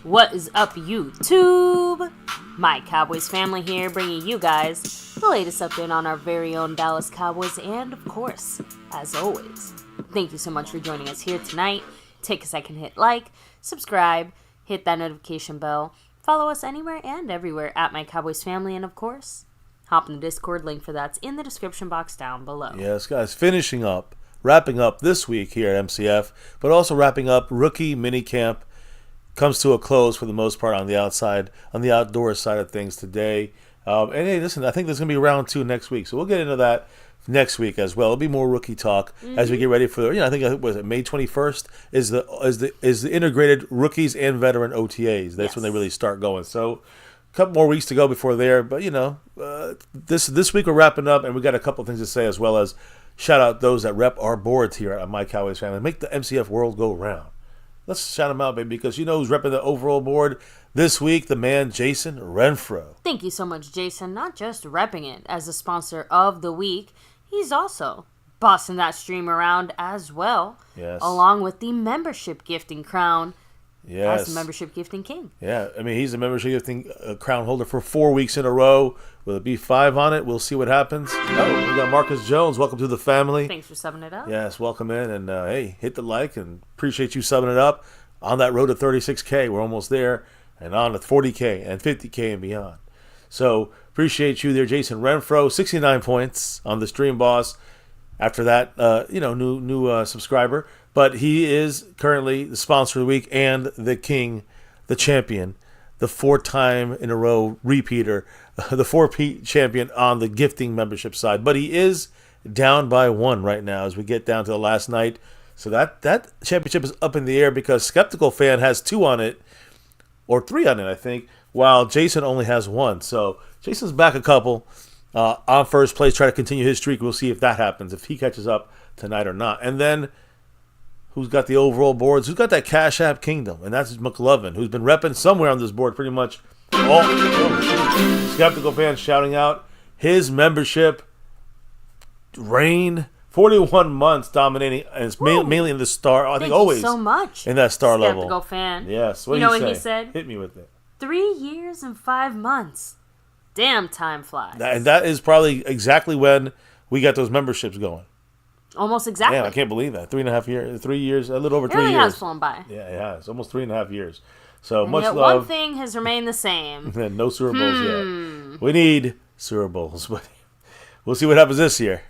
What is up, YouTube? My Cowboys family here, bringing you guys the latest update on our very own Dallas Cowboys, and of course, as always, thank you so much for joining us here tonight. Take a second, hit like, subscribe, hit that notification bell, follow us anywhere and everywhere at My Cowboys Family, and of course, hop in the Discord, link for that's in the description box down below. Yes, guys, wrapping up this week here at MCF, but also wrapping up rookie minicamp. Comes to a close for the most part on the outdoor side of things today. And hey, listen, I think there's going to be round 2 next week, so we'll get into that next week as well. It'll be more rookie talk as we get ready for I think was it May 21st is the integrated rookies and veteran OTAs. That's when they really start going. So a couple more weeks to go before there, but this week we're wrapping up, and we got a couple things to say as well as shout out those that rep our boards here at My Cowboys Family. Make the MCF world go round. Let's shout him out, baby, because you know who's repping the overall board this week? The man, Jason Renfro. Thank you so much, Jason. Not just repping it as the sponsor of the week, he's also bossing that stream around as well. Yes. Along with the membership gifting crown. Yes. As the membership gifting king. Yeah, I mean, he's the membership gifting crown holder for 4 weeks in a row. Will it be 5 on it? We'll see what happens. Oh, we got Marcus Jones. Welcome to the family. Thanks for subbing it up. Yes, welcome in. And, hey, hit the like and appreciate you subbing it up. On that road to 36K, we're almost there. And on to 40K and 50K and beyond. So, appreciate you there, Jason Renfro. 69 points on the stream, boss. After that, new subscriber. But he is currently the sponsor of the week and the king, the champion, the 4-time in a row repeater, the 4-peat champion on the gifting membership side. But he is down by 1 right now as we get down to the last night. So that championship is up in the air because Skeptical Fan has 2 on it, or 3 on it, I think, while Jason only has 1. So Jason's back a couple on first place, try to continue his streak. We'll see if that happens, if he catches up tonight or not. And then who's got the overall boards? Who's got that Cash App Kingdom? And that's McLovin, who's been repping somewhere on this board pretty much all. Skeptical Fan shouting out his membership reign. 41 months dominating, and it's mainly in the star. I think always so much in that star level. Skeptical Fan. Yes. You know what he said? Hit me with it. 3 years and 5 months. Damn, time flies. And that is probably exactly when we got those memberships going. Almost exactly. Yeah, I can't believe that. 3.5 years, 3 years, a little over 3 years. It really has flown by. Yeah, it has. Almost 3.5 years. So and much yet love. one thing has remained the same. No Super Bowls yet. We need Super Bowls, but we'll see what happens this year.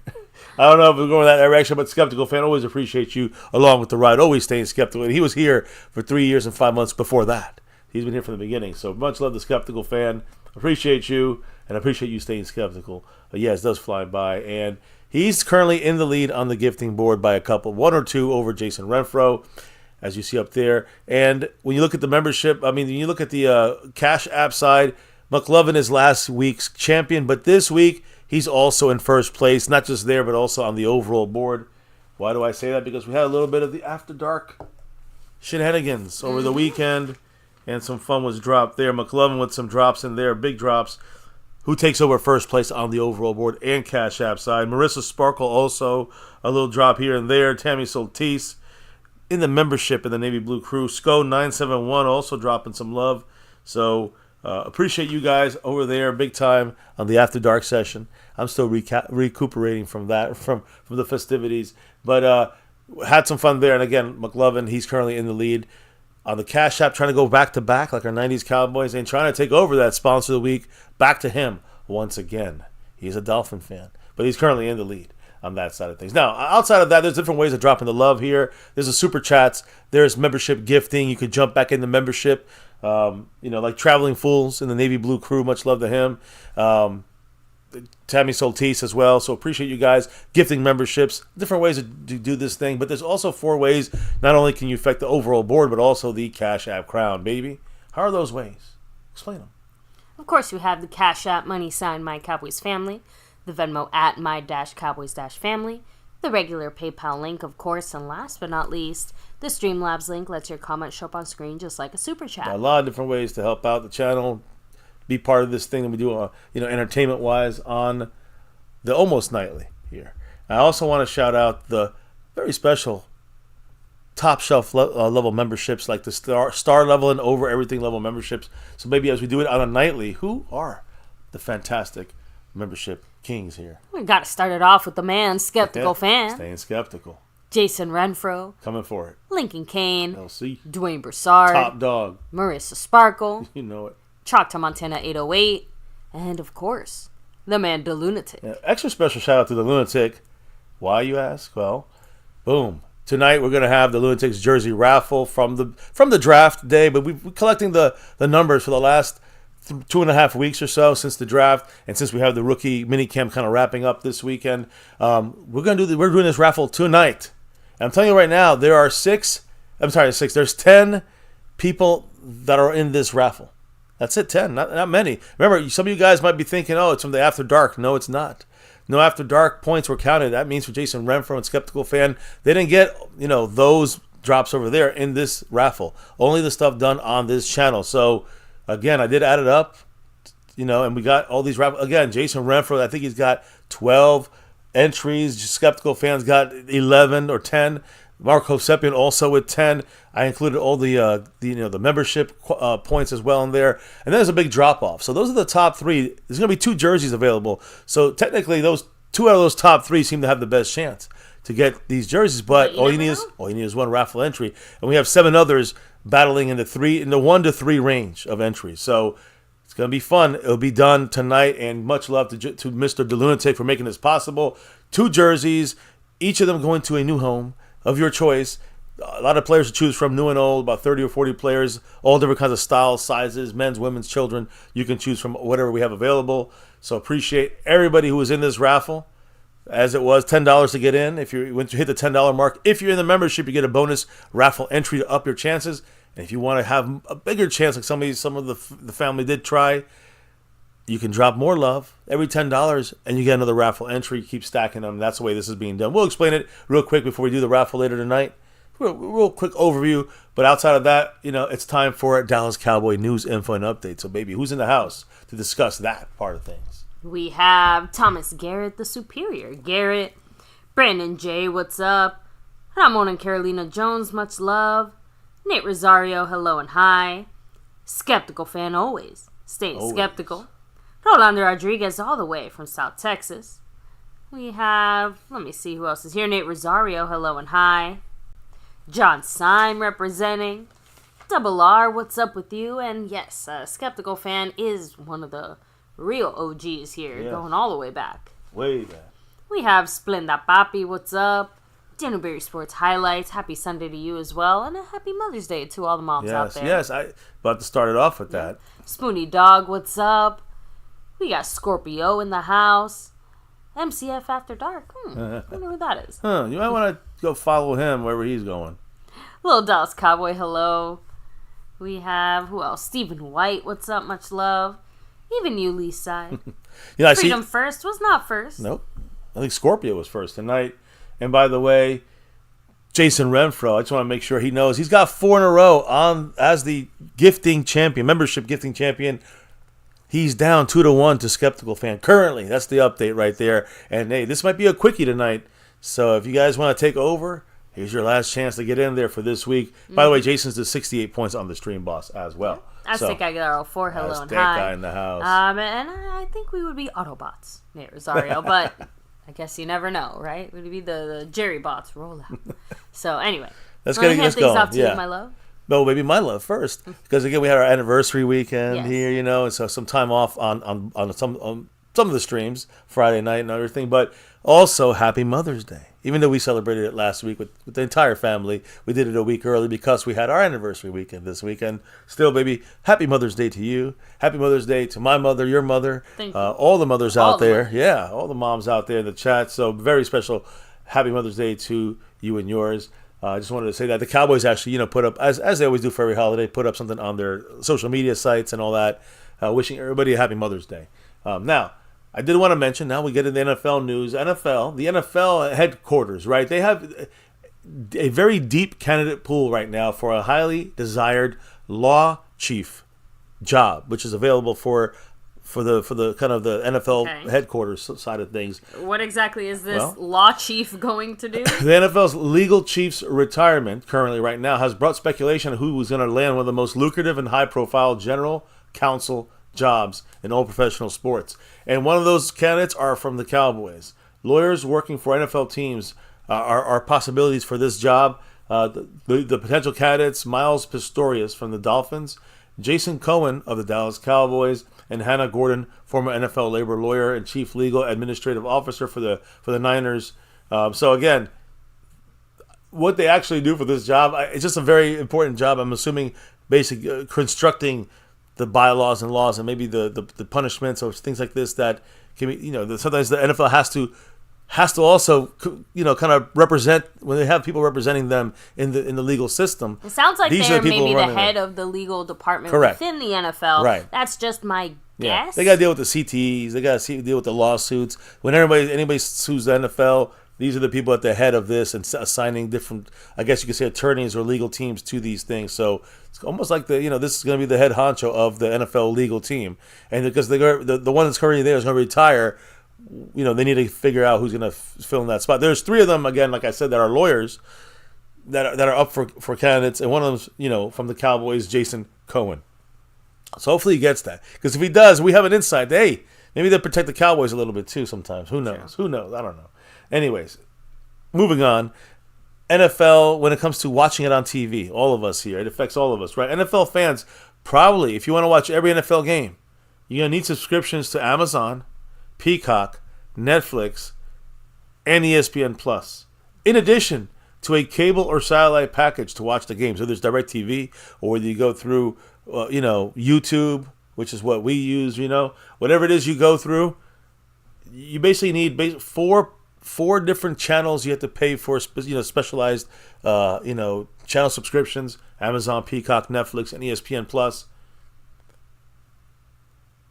I don't know if we're going that direction, but Skeptical Fan, always appreciate you along with the ride. Always staying skeptical. And he was here for 3 years and 5 months before that. He's been here from the beginning. So much love to Skeptical Fan. Appreciate you, and appreciate you staying skeptical. But yes, it does fly by. And he's currently in the lead on the gifting board by a couple, 1 or 2 over Jason Renfro, as you see up there. And when you look at the membership, when you look at the Cash App side, McLovin is last week's champion, but this week he's also in first place, not just there, but also on the overall board. Why do I say that? Because we had a little bit of the after dark shenanigans over the weekend, and some fun was dropped there. McLovin with some drops in there, big drops, who takes over first place on the overall board and Cash App side. Marissa Sparkle also a little drop here and there. Tammy Soltis in the membership in the Navy Blue Crew. Sco971 also dropping some love. So appreciate you guys over there big time on the After Dark session. I'm still recuperating from that, from the festivities. But had some fun there. And again, McLovin, he's currently in the lead on the Cash App, trying to go back-to-back like our 90s Cowboys and trying to take over that Sponsor of the Week back to him once again. He's a Dolphin fan, but he's currently in the lead on that side of things. Now, outside of that, there's different ways of dropping the love here. There's a Super Chats. There's membership gifting. You could jump back into membership. Like Traveling Fools in the Navy Blue Crew. Much love to him. Tammy Soltis as well. So appreciate you guys gifting memberships. Different ways to do this thing. But there's also 4 ways. Not only can you affect the overall board, but also the Cash App crown, baby. How are those ways? Explain them. Of course, you have the Cash App money sign My Cowboys Family, the Venmo at My-Cowboys-Family, the regular PayPal link, of course, and last but not least, the Streamlabs link lets your comment show up on screen just like a Super Chat. A lot of different ways to help out the channel, be part of this thing that we do, entertainment-wise on the Almost Nightly here. I also want to shout out the very special top shelf level memberships, like the star level and over everything level memberships. So maybe as we do it on a nightly, who are the fantastic membership kings here? We got to start it off with the man, Skeptical Fan. Staying skeptical. Jason Renfro. Coming for it. Lincoln Kane. LC. Dwayne Broussard. Top dog. Marissa Sparkle. You know it. Choctaw Montana 808. And, of course, the man, the Lunatic. Yeah, extra special shout out to the Lunatic. Why, you ask? Well, boom. Tonight we're going to have the Lunatic's jersey raffle from the draft day, but we're collecting the numbers for the last 2.5 weeks or so since the draft, and since we have the rookie minicamp kind of wrapping up this weekend, we're doing this raffle tonight. And I'm telling you right now, there's 10 people that are in this raffle. That's it, 10, not many. Remember, some of you guys might be thinking, oh, it's from the After Dark. No, it's not. No After Dark points were counted. That means for Jason Renfro and Skeptical Fan, they didn't get, those drops over there in this raffle. Only the stuff done on this channel. So, again, I did add it up, and we got all these raffles. Again, Jason Renfro, I think he's got 12 entries. Skeptical Fan's got 11 or 10. Mark Hosepian also with 10. I included all the membership points as well in there. And then there's a big drop-off. So those are the top 3. There's going to be 2 jerseys available. So technically, those 2 out of those top 3 seem to have the best chance to get these jerseys. But all you need is one raffle entry. And we have 7 others battling in the 1 to 3 range of entries. So it's going to be fun. It'll be done tonight. And much love to Mr. DeLunatic for making this possible. 2 jerseys, each of them going to a new home of your choice. A lot of players to choose from, new and old, about 30 or 40 players, all different kinds of styles, sizes, men's, women's, children. You can choose from whatever we have available. So appreciate everybody who was in this raffle. As it was, $10 to get in. Once you hit the $10 mark, if you're in the membership, you get a bonus raffle entry to up your chances. And if you want to have a bigger chance, like some of the family did try, you can drop more love every $10, and you get another raffle entry. Keep stacking them. That's the way this is being done. We'll explain it real quick before we do the raffle later tonight. Real quick overview. But outside of that, it's time for Dallas Cowboy news, info, and update. So, baby, who's in the house to discuss that part of things? We have Thomas Garrett, the Superior Garrett. Brandon J, what's up? Ramon and Carolina Jones, much love. Nate Rosario, hello and hi. Skeptical Fan always. Staying skeptical. Rolando Rodriguez all the way from South Texas. We have, let me see who else is here. Nate Rosario, hello and hi. John Syme representing. Double R, what's up with you? And yes, Skeptical Fan is one of the real OGs here, going all the way back. Way back. We have Splenda Papi, what's up? Danbury Sports Highlights, happy Sunday to you as well, and a happy Mother's Day to all the moms out there. Yes, I about to start it off with that. Spoony Dog, what's up? We got Scorpio in the house. MCF After Dark. Wonder who that is. You might want to go follow him wherever he's going. Little Dallas Cowboy, hello. We have, who else? Stephen White, what's up? Much love. Even you, Lee Side. Freedom First was not first. Nope. I think Scorpio was first tonight. And by the way, Jason Renfro, I just want to make sure he knows he's got 4 in a row on as the gifting champion, membership gifting champion. He's down 2-1 to Skeptical Fan currently. That's the update right there. And hey, this might be a quickie tonight. So if you guys want to take over, here's your last chance to get in there for this week. By the way, Jason's the 68 points on the stream boss as well. Aztec Aguilar 04, hello and hi. That guy in the house. And I think we would be Autobots, Nate Rosario, but I guess you never know, right? We'd be the Jerry bots roll out. So anyway, let's get things going. Off to you, my love. No, maybe my love first, because again we had our anniversary weekend here, and so some time off on some of the streams, Friday night and everything. But also happy Mother's Day. Even though we celebrated it last week with the entire family, we did it a week early because we had our anniversary weekend this weekend. Still, baby, happy Mother's Day to you. Happy Mother's Day to my mother, your mother, all the mothers out there. Yeah, all the moms out there in the chat. So very special happy Mother's Day to you and yours. I just wanted to say that the Cowboys actually, put up, as they always do for every holiday, put up something on their social media sites and all that, wishing everybody a happy Mother's Day. Now, I did want to mention, now we get into NFL news. The NFL headquarters, right? They have a very deep candidate pool right now for a highly desired law chief job, which is available for for the kind of the NFL headquarters side of things. What exactly is this law chief going to do? The NFL's legal chief's retirement currently right now has brought speculation of who was going to land one of the most lucrative and high-profile general counsel jobs in all professional sports. And one of those candidates are from the Cowboys. Lawyers working for NFL teams are possibilities for this job. The potential candidates, Miles Pistorius from the Dolphins, Jason Cohen of the Dallas Cowboys, and Hannah Gordon, former NFL labor lawyer and chief legal administrative officer for the Niners. So again, what they actually do for this job, it's just a very important job. I'm assuming basically constructing the bylaws and laws and maybe the punishments or things like this that can be, sometimes the NFL has to also, kind of represent when they have people representing them in the legal system. It sounds like they're maybe the head of the legal department within the NFL. Right. That's just my guess. They got to deal with the CTEs. They got to deal with the lawsuits. When anybody sues the NFL, these are the people at the head of this and assigning different, I guess you could say, attorneys or legal teams to these things. So it's almost like this is going to be the head honcho of the NFL legal team, and because the one that's currently there is going to retire. They need to figure out who's going to fill in that spot. There's 3 of them, again, like I said, that are lawyers that are up for candidates, and one of them's, from the Cowboys, Jason Cohen. So hopefully he gets that. Because if he does, we have an insight. Hey, maybe they'll protect the Cowboys a little bit too sometimes. Who knows? Who knows? I don't know. Anyways, moving on. NFL, when it comes to watching it on TV, all of us here, it affects all of us, right? NFL fans, probably, if you want to watch every NFL game, you're going to need subscriptions to Amazon, Peacock, Netflix, and ESPN Plus. In addition to a cable or satellite package to watch the games, whether it's DirecTV or whether you go through, YouTube, which is what we use, whatever it is you go through, you basically need four different channels you have to pay for, specialized, channel subscriptions: Amazon, Peacock, Netflix, and ESPN Plus,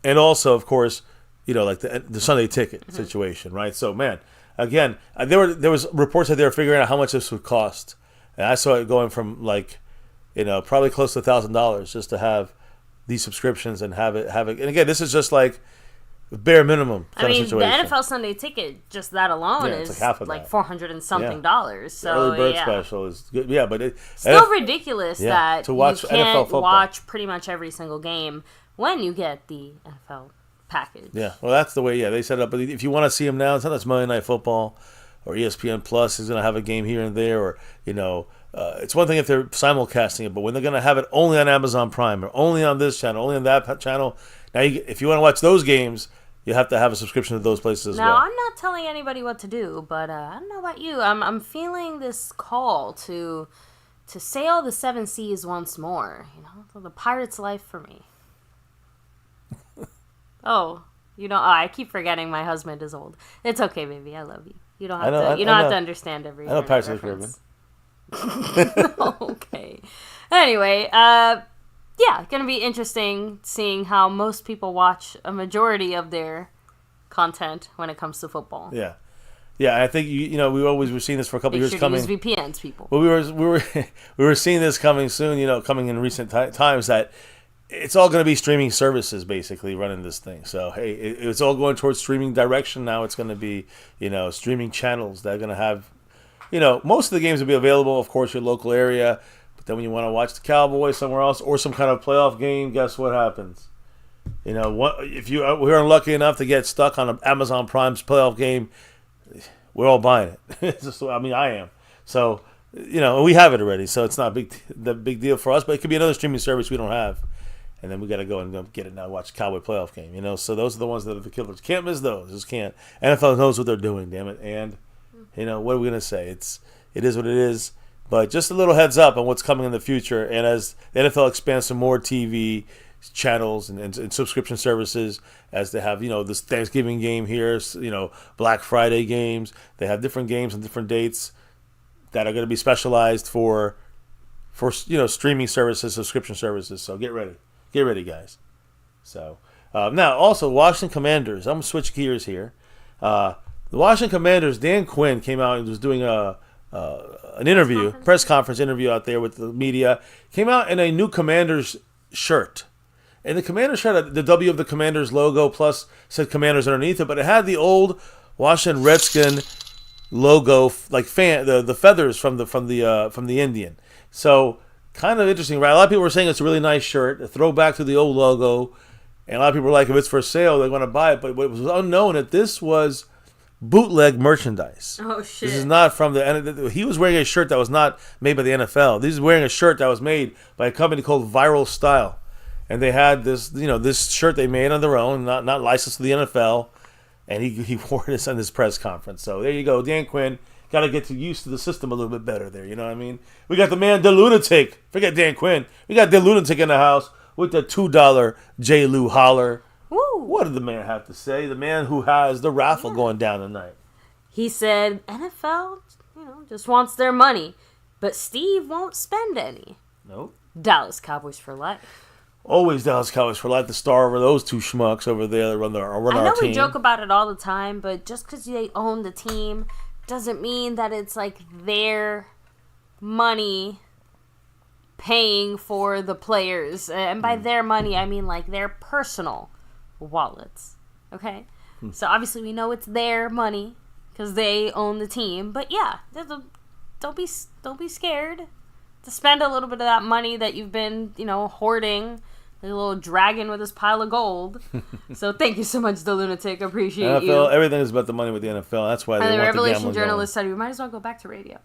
and also, of course, like the Sunday ticket situation, right? So, man, again, there was reports that they were figuring out how much this would cost, and I saw it going from probably close to $1,000 just to have these subscriptions and have it. And again, this is just like bare minimum kind of situation. The NFL Sunday ticket, just that alone, is like half of like that. $400 and something dollars. So the early bird special is good, but it's still ridiculous that to watch you can't NFL watch pretty much every single game when you get the NFL package. Yeah, well, that's the way. Yeah, they set it up. But if you want to see them now, sometimes Monday Night Football or ESPN Plus is going to have a game here and there, or it's one thing if they're simulcasting it, but when they're going to have it only on Amazon Prime or only on this channel, only on that channel, now if you want to watch those games, you have to have a subscription to those places as well. Now, I'm not telling anybody what to do, but I don't know about you. I'm feeling this call to sail the 7 seas once more. The pirate's life for me. I keep forgetting my husband is old. It's okay, baby. I love you. You don't have to understand every. I know Pirates of the Caribbean. Okay. Anyway, gonna be interesting seeing how most people watch a majority of their content when it comes to football. Yeah. I think we always were seeing this for a couple of years coming. Use VPNs, people. Well, we were seeing this coming soon. Coming in recent times that it's all going to be streaming services basically running this thing. So hey, it's all going towards streaming direction now. It's going to be streaming channels that are going to have most of the games will be available, of course, your local area. But then when you want to watch the Cowboys somewhere else or some kind of playoff game, guess what happens? If we're unlucky enough to get stuck on an Amazon Prime's playoff game, we're all buying it. I am. So we have it already, so it's not the big deal for us. But it could be another streaming service we don't have. And then we got to go and go get it now, watch the Cowboy playoff game, So those are the ones that are the killers. Can't miss those. Just can't. NFL knows what they're doing, damn it. And, what are we going to say? It is what it is. But just a little heads up on what's coming in the future. And as the NFL expands some more TV channels and subscription services, as they have, this Thanksgiving game here, Black Friday games. They have different games on different dates that are going to be specialized for streaming services, subscription services. So get ready. Get ready, guys. So, now, also, Washington Commanders. I'm going to switch gears here. The Washington Commanders, Dan Quinn came out and was doing an interview, press conference interview out there with the media. Came out in a new Commanders shirt. And the Commanders had the W of the Commanders logo plus said Commanders underneath it, but it had the old Washington Redskin logo, like the feathers from the Indian. So kind of interesting, right? A lot of people were saying it's a really nice shirt, a throwback to the old logo, and a lot of people were like, if it's for sale, they're going to buy it. But what was unknown that this was bootleg merchandise. Oh shit! This is not from the. He was wearing a shirt that was not made by the NFL. This is wearing a shirt that was made by a company called Viral Style, and they had this shirt they made on their own, not licensed to the NFL, and he wore this on his press conference. So there you go, Dan Quinn. Got to get used to the system a little bit better there. You know what I mean? We got the man, the Lunatic. Forget Dan Quinn. We got the Lunatic in the house with the $2 J. Lou holler. Woo. What did the man have to say? The man who has the raffle going down tonight. He said NFL, just wants their money, but Steve won't spend any. Nope. Dallas Cowboys for life. Always Dallas Cowboys for life. The star over those two schmucks over there that run our team. I know we joke about it all the time, but just because they own the team doesn't mean that it's like their money paying for the players. And by their money, I mean like their personal wallets. Okay? So obviously we know it's their money because they own the team. But yeah, don't be scared to spend a little bit of that money that you've been, hoarding. A little dragon with his pile of gold. So thank you so much, the Lunatic. Appreciate NFL, you. Everything is about the money with the NFL. That's why they want the gambling. Revelation journalist said we might as well go back to radio.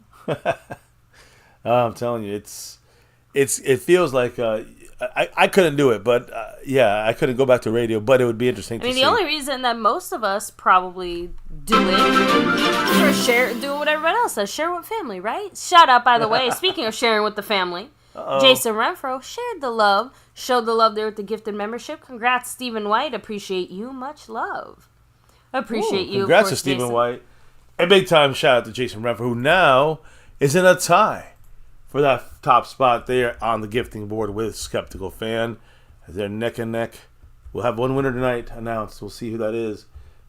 I'm telling you, it feels like I couldn't do it, but I couldn't go back to radio. But it would be interesting. The only reason that most of us probably do it is do what everybody else does. Share with family, right? Shout out, by the way. Speaking of sharing with the family. Jason Renfro shared the love, showed the love there with the gifted membership. Congrats, Stephen White. Appreciate you. Much love. Appreciate you. Congrats to Stephen White. A big time shout out to Jason Renfro, who now is in a tie for that top spot there on the gifting board with Skeptical Fan. They're neck and neck. We'll have one winner tonight announced. We'll see who that is.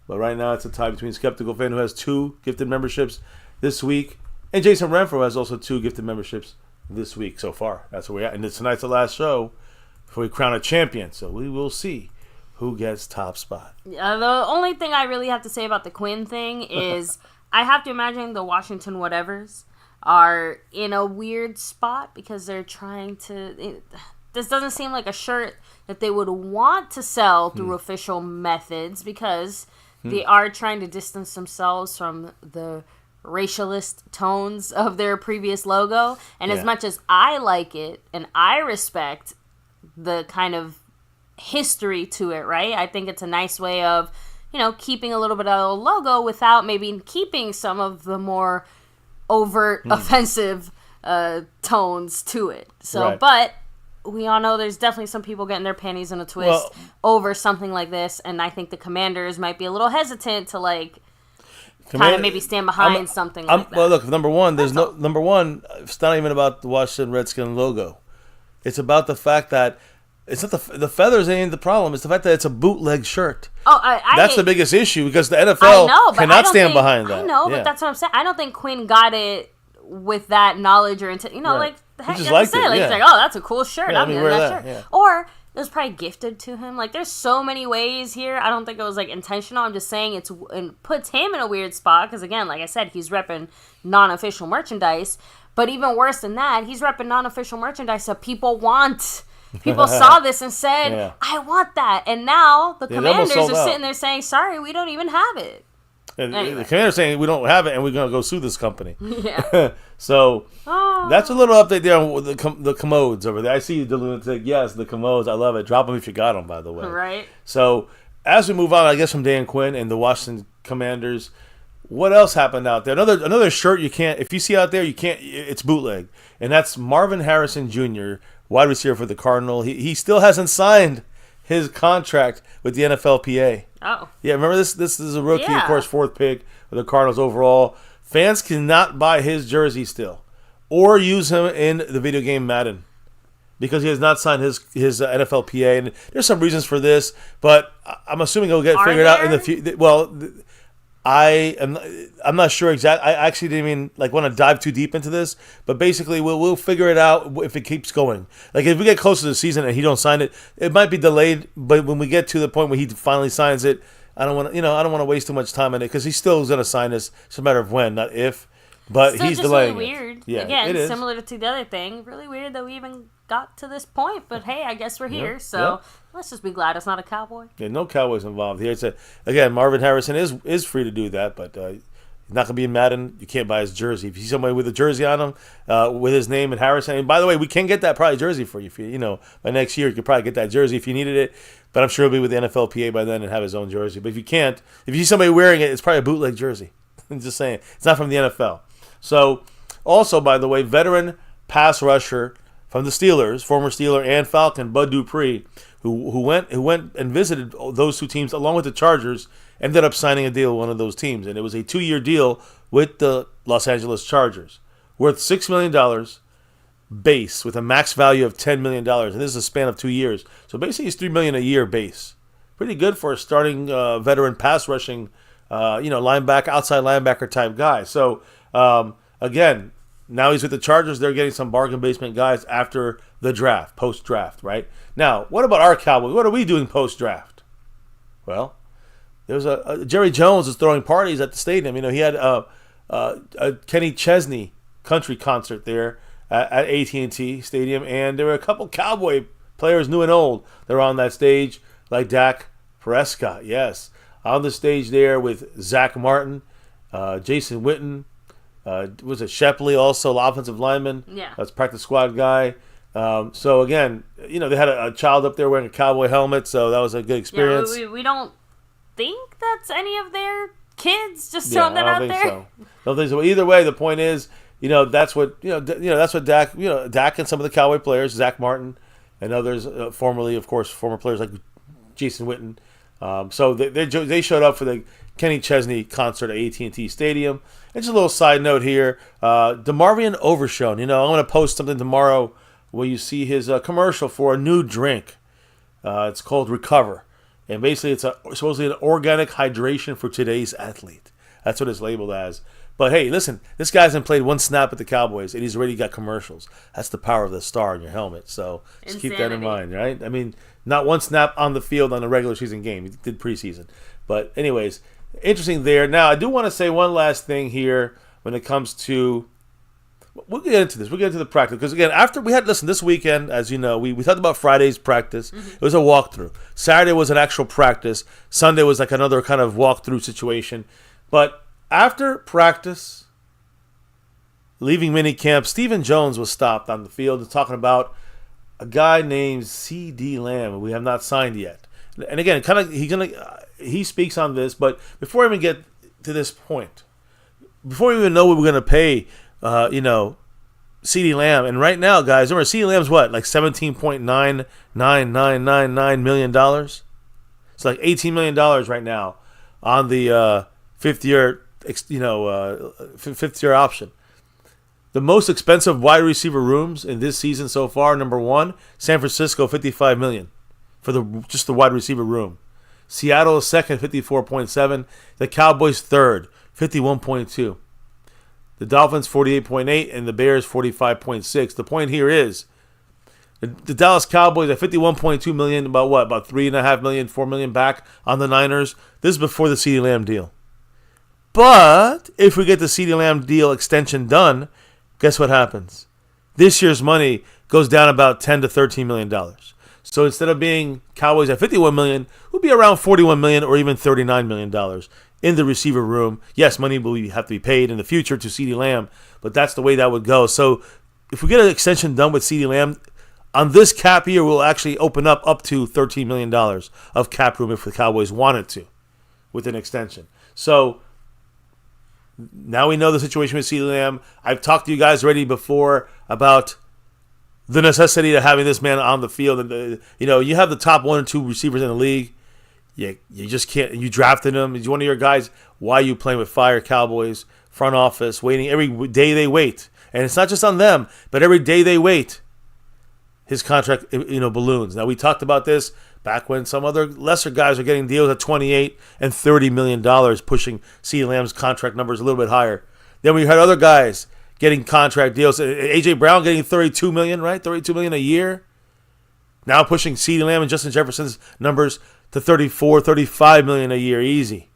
But right now it's a tie between Skeptical Fan, who has 2 gifted memberships this week, and Jason Renfro has also 2 gifted memberships this week so far. That's where we're at. And tonight's the last show before we crown a champion. So we will see who gets top spot. The only thing I really have to say about the Quinn thing is I have to imagine the Washington whatevers are in a weird spot because they're trying to... This doesn't seem like a shirt that they would want to sell through official methods because they are trying to distance themselves from the racialist tones of their previous logo. And as much as I like it and I respect the kind of history to it, right? I think it's a nice way of, keeping a little bit of the logo without maybe keeping some of the more overt offensive tones to it. So, but we all know there's definitely some people getting their panties in a twist over something like this. And I think the Commanders might be a little hesitant to kind of maybe stand behind something like that. Well, look, number one, it's not even about the Washington Redskin logo. It's about the fact that it's not the feathers ain't the problem. It's the fact that it's a bootleg shirt. That's the biggest issue because the NFL cannot stand behind that. I know, but that's what I'm saying. I don't think Quinn got it with that knowledge or intent. The heck, he just liked it. He's like, oh, that's a cool shirt. I'm getting that shirt. Yeah. Or it was probably gifted to him. There's so many ways here. I don't think it was intentional. I'm just saying it puts him in a weird spot because, again, like I said, he's repping non-official merchandise. But even worse than that, he's repping non-official merchandise that people want. People saw this and said, I want that. And now the Commanders are sitting there saying, sorry, we don't even have it. Anyway. The Commanders saying we don't have it and we're going to go sue this company. Yeah. So that's a little update there on the commodes over there. I see the Lunatic. Yes, the commodes. I love it. Drop them if you got them, by the way. Right. So as we move on, I guess, from Dan Quinn and the Washington Commanders, what else happened out there? Another shirt you can't, if you see out there, you can't, it's bootleg. And that's Marvin Harrison Jr., wide receiver for the Cardinal. He still hasn't signed his contract with the NFLPA. Oh. Yeah, remember this? This is a rookie, of course, 4th pick for the Cardinals overall. Fans cannot buy his jersey still or use him in the video game Madden because he has not signed his NFLPA. And there's some reasons for this, but I'm assuming it'll get figured out in the future. Well, I'm not sure exactly. I actually didn't even want to dive too deep into this, but basically we'll figure it out if it keeps going. Like if we get close to the season and he don't sign it, it might be delayed. But when we get to the point where he finally signs it, I don't want to waste too much time on it because he still is going to sign this. It's a matter of when, not if. But still he's just delaying really it. weird. Yeah, Again, it is. similar to the other thing. Really weird that we even got to this point. But hey, I guess we're here. So let's just be glad it's not a Cowboy. Yeah, no Cowboys involved here. Again, Marvin Harrison is free to do that, but he's not going to be in Madden. You can't buy his jersey. If you see somebody with a jersey on him with his name and Harrison, and by the way, we can get that probably jersey for you. If by next year, you could probably get that jersey if you needed it. But I'm sure he'll be with the NFLPA by then and have his own jersey. But if you can't, if you see somebody wearing it, it's probably a bootleg jersey. I'm just saying. It's not from the NFL. So, also, by the way, veteran pass rusher from the Steelers, former Steeler and Falcon, Bud Dupree, who went and visited those two teams along with the Chargers, ended up signing a deal with one of those teams. And it was a 2-year deal with the Los Angeles Chargers, worth $6 million base with a max value of $10 million. And this is a span of 2 years. So basically it's $3 million a year base. Pretty good for a starting veteran pass rushing, linebacker, outside linebacker type guy. So, again, now he's with the Chargers. They're getting some bargain basement guys after the draft, post-draft, right? Now, what about our Cowboys? What are we doing post-draft? Well, there's Jerry Jones is throwing parties at the stadium. He had a Kenny Chesney country concert there at AT&T Stadium, and there were a couple Cowboy players, new and old, that were on that stage, like Dak Prescott, yes, on the stage there with Zach Martin, Jason Witten, was it Shepley, also offensive lineman? Yeah. That's practice squad guy. So again, they had a child up there wearing a Cowboy helmet, so that was a good experience. Yeah, we don't think that's any of their kids. Just throwing that out there. So. Don't think so. But either way, the point is, that's what that's what Dak, Dak and some of the Cowboy players, Zach Martin and others, former players like Jason Witten. So they showed up for the Kenny Chesney concert at AT&T Stadium. And just a little side note here, DeMarvion Overshown. I'm going to post something tomorrow where you see his commercial for a new drink. It's called Recover. And basically it's supposedly an organic hydration for today's athlete. That's what it's labeled as. But hey, listen, this guy hasn't played one snap at the Cowboys, and he's already got commercials. That's the power of the star in your helmet. So just keep that in mind, right? I mean, not one snap on the field on a regular season game. He did preseason. But anyways, interesting there. Now, I do want to say one last thing here when it comes to... We'll get into this. We'll get into the practice. Because, again, after we had... Listen, this weekend, as you know, we talked about Friday's practice. Mm-hmm. It was a walkthrough. Saturday was an actual practice. Sunday was like another kind of walkthrough situation. But after practice, leaving minicamp, Stephen Jones was stopped on the field and talking about a guy named CeeDee Lamb, who we have not signed yet. And again, he speaks on this, but before I even get to this point, before we even know what we're going to pay, CeeDee Lamb, and right now, guys, remember CeeDee Lamb's what, like $17.99999 million? It's like $18 million right now on the fifth year option. The most expensive wide receiver rooms in this season so far, number one, San Francisco, $55 million for just the wide receiver room. Seattle is second, 54.7. The Cowboys third, 51.2. The Dolphins 48.8 and the Bears 45.6. The point here is the Dallas Cowboys at 51.2 million, about $3.5 million, $4 million back on the Niners. This is before the CeeDee Lamb deal. But if we get the CeeDee Lamb deal extension done, guess what happens? This year's money goes down about $10 to $13 million. So instead of being Cowboys at $51 million, we'll be around $41 million or even $39 million in the receiver room. Yes, money will have to be paid in the future to CeeDee Lamb, but that's the way that would go. So if we get an extension done with CeeDee Lamb, on this cap year, we'll actually open up to $13 million of cap room if the Cowboys wanted to with an extension. So now we know the situation with CeeDee Lamb. I've talked to you guys already before about the necessity of having this man on the field. And you have the top 1 or 2 receivers in the league. You just can't. You drafted him. He's one of your guys. Why are you playing with fire, Cowboys? Front office waiting every day they wait, and it's not just on them, but every day they wait. his contract, balloons. Now, we talked about this back when some other lesser guys are getting deals at $28 and $30 million, pushing CeeDee Lamb's contract numbers a little bit higher. Then we had other guys getting contract deals. A.J. Brown getting $32 million, right? $32 million a year. Now pushing CeeDee Lamb and Justin Jefferson's numbers to $34, $35 million a year, easy.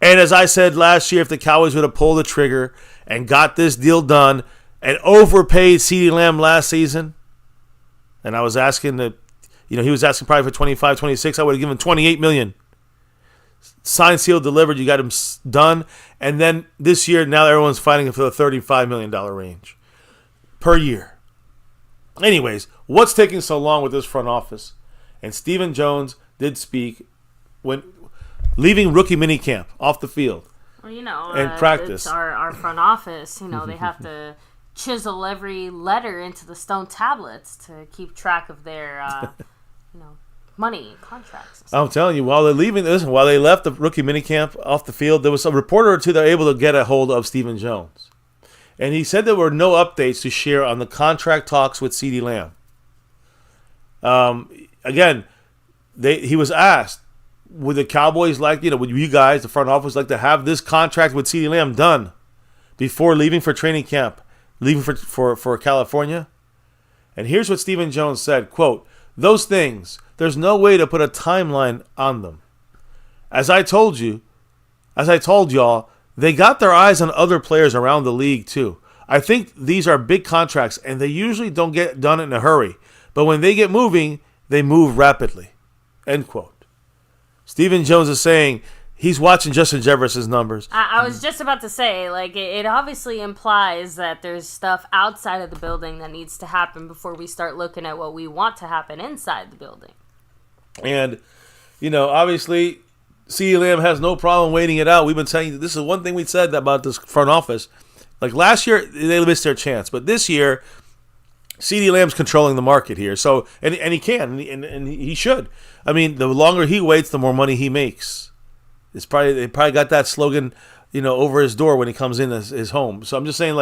And as I said last year, if the Cowboys would have pulled the trigger and got this deal done and overpaid CeeDee Lamb last season, and I was asking he was asking probably for 25, 26, I would have given him $28 million. Signed, sealed, delivered, you got him done. And then this year, now everyone's fighting for the $35 million range per year. Anyways, what's taking so long with this front office? And Stephen Jones did speak when leaving rookie minicamp off the field. Well, and practice. It's our front office. They have to chisel every letter into the stone tablets to keep track of their, money contracts. I'm telling you, while they left the rookie minicamp off the field, there was a reporter or two that were able to get a hold of Stephen Jones. And he said there were no updates to share on the contract talks with CeeDee Lamb. Again, he was asked, would the Cowboys would you guys, the front office, like to have this contract with CeeDee Lamb done before leaving for training camp, leaving for California? And here's what Stephen Jones said, quote, "Those things, there's no way to put a timeline on them. As I told y'all, they got their eyes on other players around the league too. I think these are big contracts, and they usually don't get done in a hurry. But when they get moving, they move rapidly." End quote. Stephen Jones is saying he's watching Justin Jefferson's numbers. I was just about to say, it obviously implies that there's stuff outside of the building that needs to happen before we start looking at what we want to happen inside the building. And, obviously, CeeDee Lamb has no problem waiting it out. We've been saying this is one thing we said about this front office. Like last year, they missed their chance. But this year, CeeDee Lamb's controlling the market here. So, and he can, and he should. I mean, the longer he waits, the more money he makes. They probably got that slogan, over his door when he comes in his home. So I'm just saying,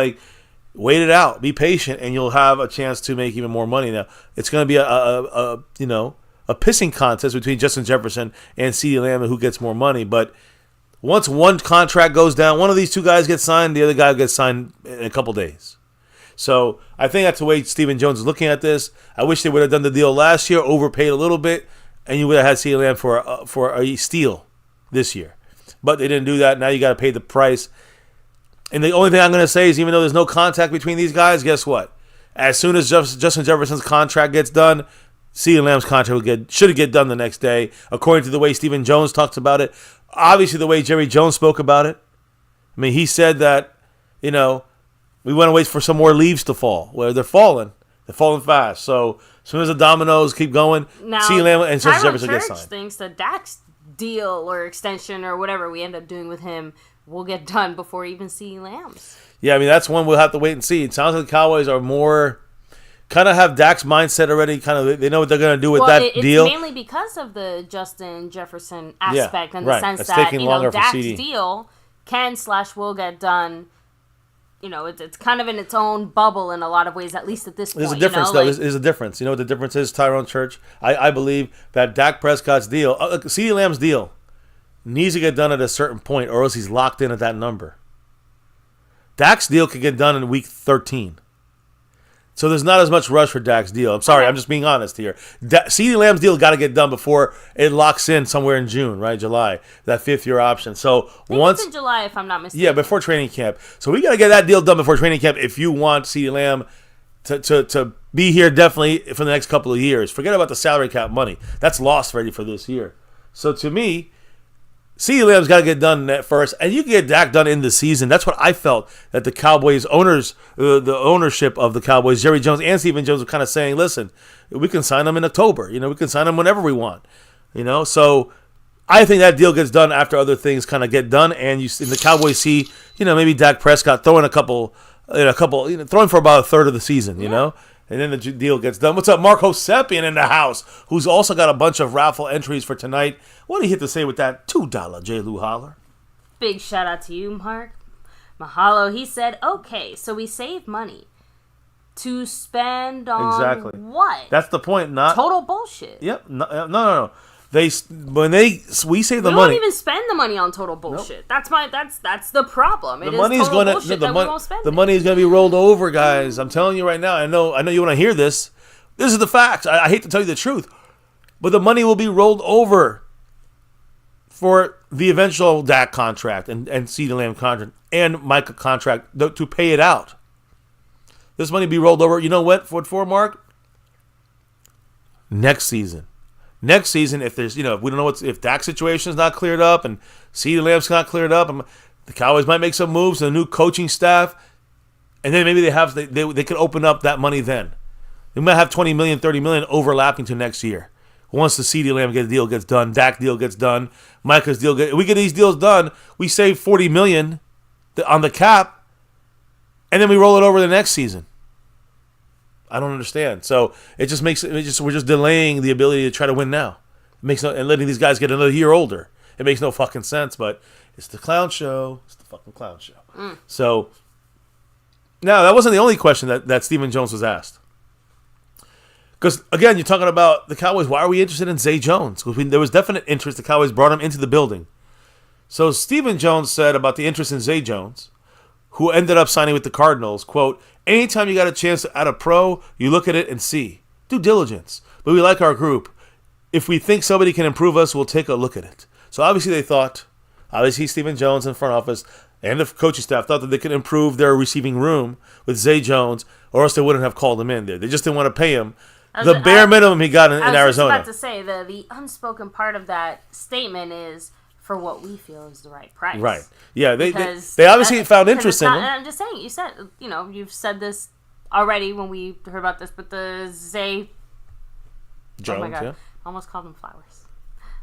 wait it out, be patient, and you'll have a chance to make even more money. Now, it's going to be a pissing contest between Justin Jefferson and CeeDee Lamb and who gets more money. But once one contract goes down, one of these two guys gets signed, the other guy gets signed in a couple days. So I think that's the way Stephen Jones is looking at this. I wish they would have done the deal last year, overpaid a little bit, and you would have had CeeDee Lamb for a steal this year. But they didn't do that. Now you got to pay the price. And the only thing I'm going to say is, even though there's no contact between these guys, guess what? As soon as Justin Jefferson's contract gets done, CeeDee Lamb's contract should get done the next day, according to the way Stephen Jones talks about it. Obviously, the way Jerry Jones spoke about it. I mean, he said that, we want to wait for some more leaves to fall. Well, they're falling. They're falling fast. So as soon as the dominoes keep going, CeeDee Lamb and Justin Jefferson get signed. Thinks that Dak's deal or extension or whatever we end up doing with him will get done before even CeeDee Lamb's. Yeah, I mean, that's one we'll have to wait and see. It sounds like the Cowboys are more... kind of have Dak's mindset already. They know what they're going to do with deal. It's mainly because of the Justin Jefferson aspect, in the sense it's that Dak's CD. deal can/will get done. It's kind of in its own bubble in a lot of ways, at least at this point. There's a difference, though. There's a difference. You know what the difference is, Tyrone Church? I believe that Dak Prescott's deal, CeeDee Lamb's deal, needs to get done at a certain point, or else he's locked in at that number. Dak's deal could get done in week 13. So there's not as much rush for Dak's deal. I'm sorry, I'm just being honest here. CeeDee Lamb's deal got to get done before it locks in somewhere in June, right? July, that fifth-year option. So once it's in July, if I'm not mistaken. Yeah, before training camp. So we got to get that deal done before training camp if you want CeeDee Lamb to be here definitely for the next couple of years. Forget about the salary cap money. That's lost already for this year. So to me, CeeDee Lamb's got to get done at first, and you can get Dak done in the season. That's what I felt that the Cowboys owners, the ownership of the Cowboys, Jerry Jones and Stephen Jones, were kind of saying, listen, we can sign them in October. We can sign them whenever we want. So I think that deal gets done after other things kind of get done, and the Cowboys see, maybe Dak Prescott throwing throwing for about a third of the season, and then the deal gets done. What's up, Mark Hosepian in the house, who's also got a bunch of raffle entries for tonight. What do you hit to say with that $2 J. Lou Holler? Big shout out to you, Mark. Mahalo, he said, okay, so we save money. to spend on what? That's the point. Not total bullshit. Yep. No. We save the money. We don't even spend the money on total bullshit. Nope. That's the problem. The money is going to we won't spend. The money is going to be rolled over, guys. I'm telling you right now. I know you want to hear this. This is the facts. I hate to tell you the truth, but the money will be rolled over for the eventual Dak contract and CeeDee Lamb contract and Micah contract to pay it out. This money be rolled over. You know what? For Mark? Next season. Next season, if there's, if we don't know if Dak's situation is not cleared up and CeeDee Lamb's not cleared up, the Cowboys might make some moves to the new coaching staff, and then maybe they could open up that money then. They might have $20 million, $30 million overlapping to next year. Once the CeeDee Lamb deal gets done, Dak deal gets done, Micah's deal if we get these deals done, we save $40 million on the cap, and then we roll it over the next season. I don't understand. So it just makes we're just delaying the ability to try to win now. And letting these guys get another year older. It makes no fucking sense, but it's the clown show. It's the fucking clown show. So now that wasn't the only question that Stephen Jones was asked. Because again, you're talking about the Cowboys. Why are we interested in Zay Jones? Because there was definite interest. The Cowboys brought him into the building. So Stephen Jones said about the interest in Zay Jones, who ended up signing with the Cardinals, quote, "Anytime you got a chance to add a pro, you look at it and see. Due diligence. But we like our group. If we think somebody can improve us, we'll take a look at it." So obviously Stephen Jones in front office and the coaching staff thought that they could improve their receiving room with Zay Jones, or else they wouldn't have called him in there. They just didn't want to pay him the bare minimum he got in Arizona. I was just about to say, the unspoken part of that statement is for what we feel is the right price. Right. Yeah, they obviously found interest in him. I'm just saying, you've said this already when we heard about this, but the Zay Jones, oh my God, I almost called him Flowers.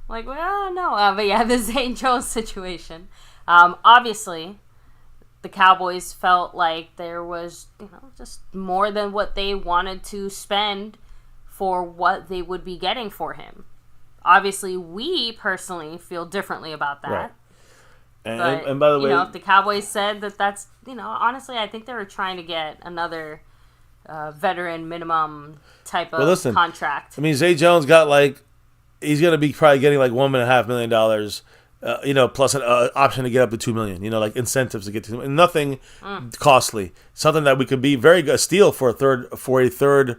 Like, well, no, but yeah, the Zay Jones situation. Obviously, the Cowboys felt like there was, just more than what they wanted to spend for what they would be getting for him. Obviously, we personally feel differently about that. Right. But, and by the way, if the Cowboys said that's, honestly, I think they were trying to get another veteran minimum type of contract. I mean, Zay Jones got he's going to be probably getting $1.5 million, plus an option to get up to $2 million, like incentives to get to nothing costly. Something that we could be very good steal for a third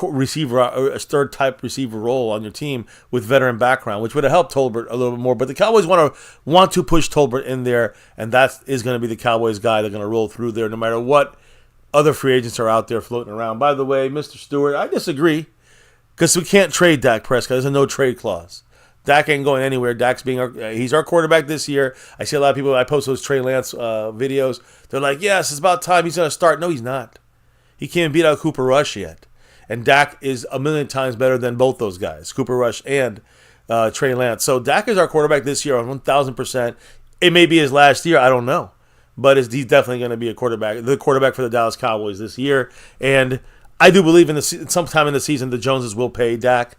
receiver, or a third type receiver role on your team with veteran background, which would have helped Tolbert a little bit more. But the Cowboys want to push Tolbert in there, and that is going to be the Cowboys guy they're going to roll through there no matter what other free agents are out there floating around. By the way, Mr. Stewart, I disagree, because we can't trade Dak Prescott. There's a no trade clause. Dak ain't going anywhere. Dak's he's our quarterback this year. I see a lot of people, I post those Trey Lance videos. They're like, yes, it's about time he's going to start. No, he's not. He can't beat out Cooper Rush yet. And Dak is a million times better than both those guys, Cooper Rush and Trey Lance. So Dak is our quarterback this year on 1,000%. It may be his last year. I don't know. But he's definitely going to be the quarterback for the Dallas Cowboys this year. And I do believe sometime in the season the Joneses will pay Dak.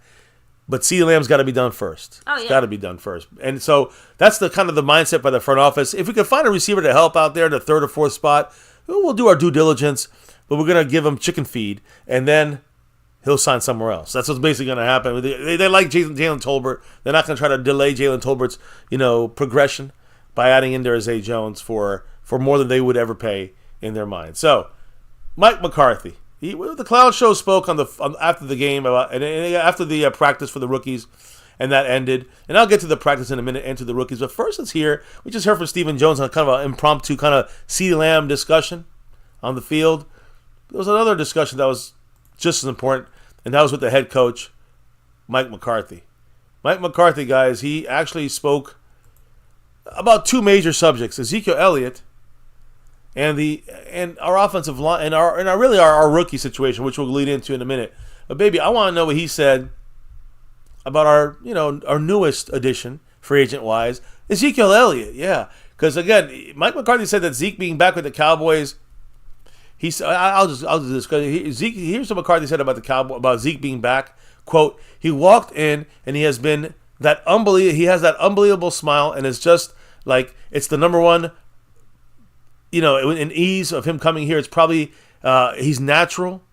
But CeeDee Lamb's got to be done first. Oh, yeah. It's got to be done first. And so that's the kind of the mindset by the front office. If we could find a receiver to help out there in the third or fourth spot, we'll do our due diligence. But we're going to give him chicken feed. And then he'll sign somewhere else. That's what's basically going to happen. They like Jalen Tolbert. They're not going to try to delay Jalen Tolbert's progression by adding in there Zay Jones for more than they would ever pay in their mind. So, Mike McCarthy. The Clown Show spoke after the game after the practice for the rookies, and that ended. And I'll get to the practice in a minute and to the rookies. But first, let's hear. We just heard from Stephen Jones on kind of an impromptu kind of CeeDee Lamb discussion on the field. There was another discussion that was just as important, and that was with the head coach, Mike McCarthy. Mike McCarthy, guys, he actually spoke about two major subjects: Ezekiel Elliott and our offensive line and our rookie situation, which we'll lead into in a minute. But baby, I want to know what he said about our newest addition, free agent wise, Ezekiel Elliott. Yeah, because again, Mike McCarthy said that Zeke being back with the Cowboys. I'll just discuss. Zeke. Here's what McCarthy said about Zeke being back. Quote: He walked in and he has been He has that unbelievable smile, and it's just like it's the number one. In ease of him coming here, it's probably he's natural.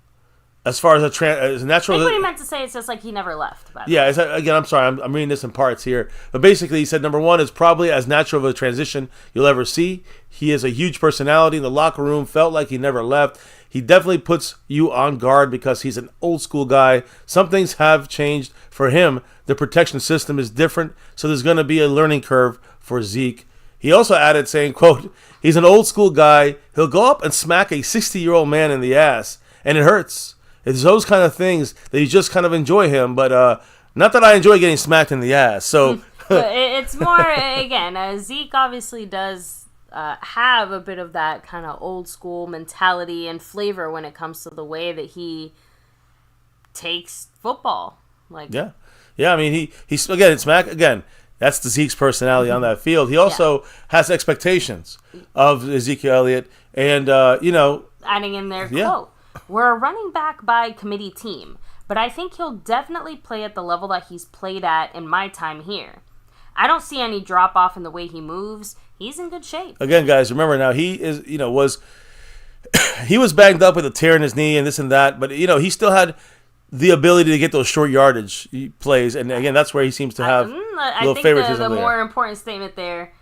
as far as as natural. I think what he meant to say is just like he never left. Yeah, again, I'm sorry, I'm reading this in parts here, but basically he said number one is probably as natural of a transition you'll ever see. He has a huge personality in the locker room. Felt like he never left. He definitely puts you on guard because he's an old school guy. Some things have changed for him. The protection system is different, so there's going to be a learning curve for Zeke. He also added saying, quote, he's an old school guy. He'll go up and smack a 60-year-old man in the ass, and it hurts. It's those kind of things that you just kind of enjoy him, but not that I enjoy getting smacked in the ass. So it's more, again, Zeke obviously does have a bit of that kind of old school mentality and flavor when it comes to the way that he takes football. Yeah. I mean, he's again, that's the Zeke's personality on that field. He also has expectations of Ezekiel Elliott, and adding in their quote, we're a running back by committee team, but I think he'll definitely play at the level that he's played at in my time here. I don't see any drop off in the way he moves. He's in good shape. Again, guys, remember now he is, he was banged up with a tear in his knee and this and that, but he still had the ability to get those short yardage plays, and again, that's where he seems to have I think the more important statement there.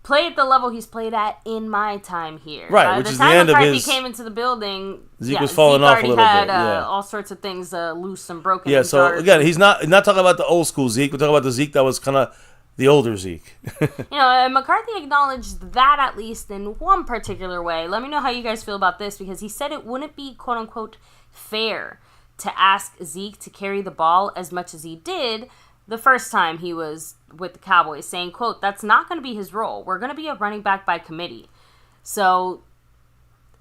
Play at the level he's played at in my time here. Right, which is the end of his... The time McCarthy came into the building, Zeke was falling off a little bit. All sorts of things loose and broken. Yeah, so again, he's not talking about the old school Zeke. We're talking about the Zeke that was kind of the older Zeke. McCarthy acknowledged that at least in one particular way. Let me know how you guys feel about this, because he said it wouldn't be, quote unquote, fair to ask Zeke to carry the ball as much as he did the first time he was with the Cowboys, saying, quote, that's not going to be his role. We're going to be a running back by committee. So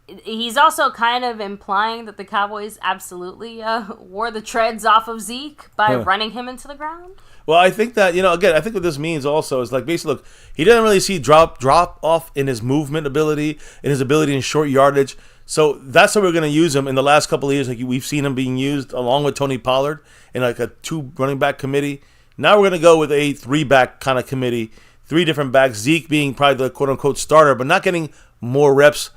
he's also kind of implying that the Cowboys absolutely wore the treads off of Zeke by running him into the ground. Well, I think that, again, I think what this means also is like, basically, look, he doesn't really see drop off in his movement ability, in his ability in short yardage. So that's how we're going to use him in the last couple of years. Like we've seen him being used along with Tony Pollard in like a 2 running back committee. Now we're going to go with a 3-back kind of committee, 3 different backs, Zeke being probably the quote-unquote starter, but not getting more reps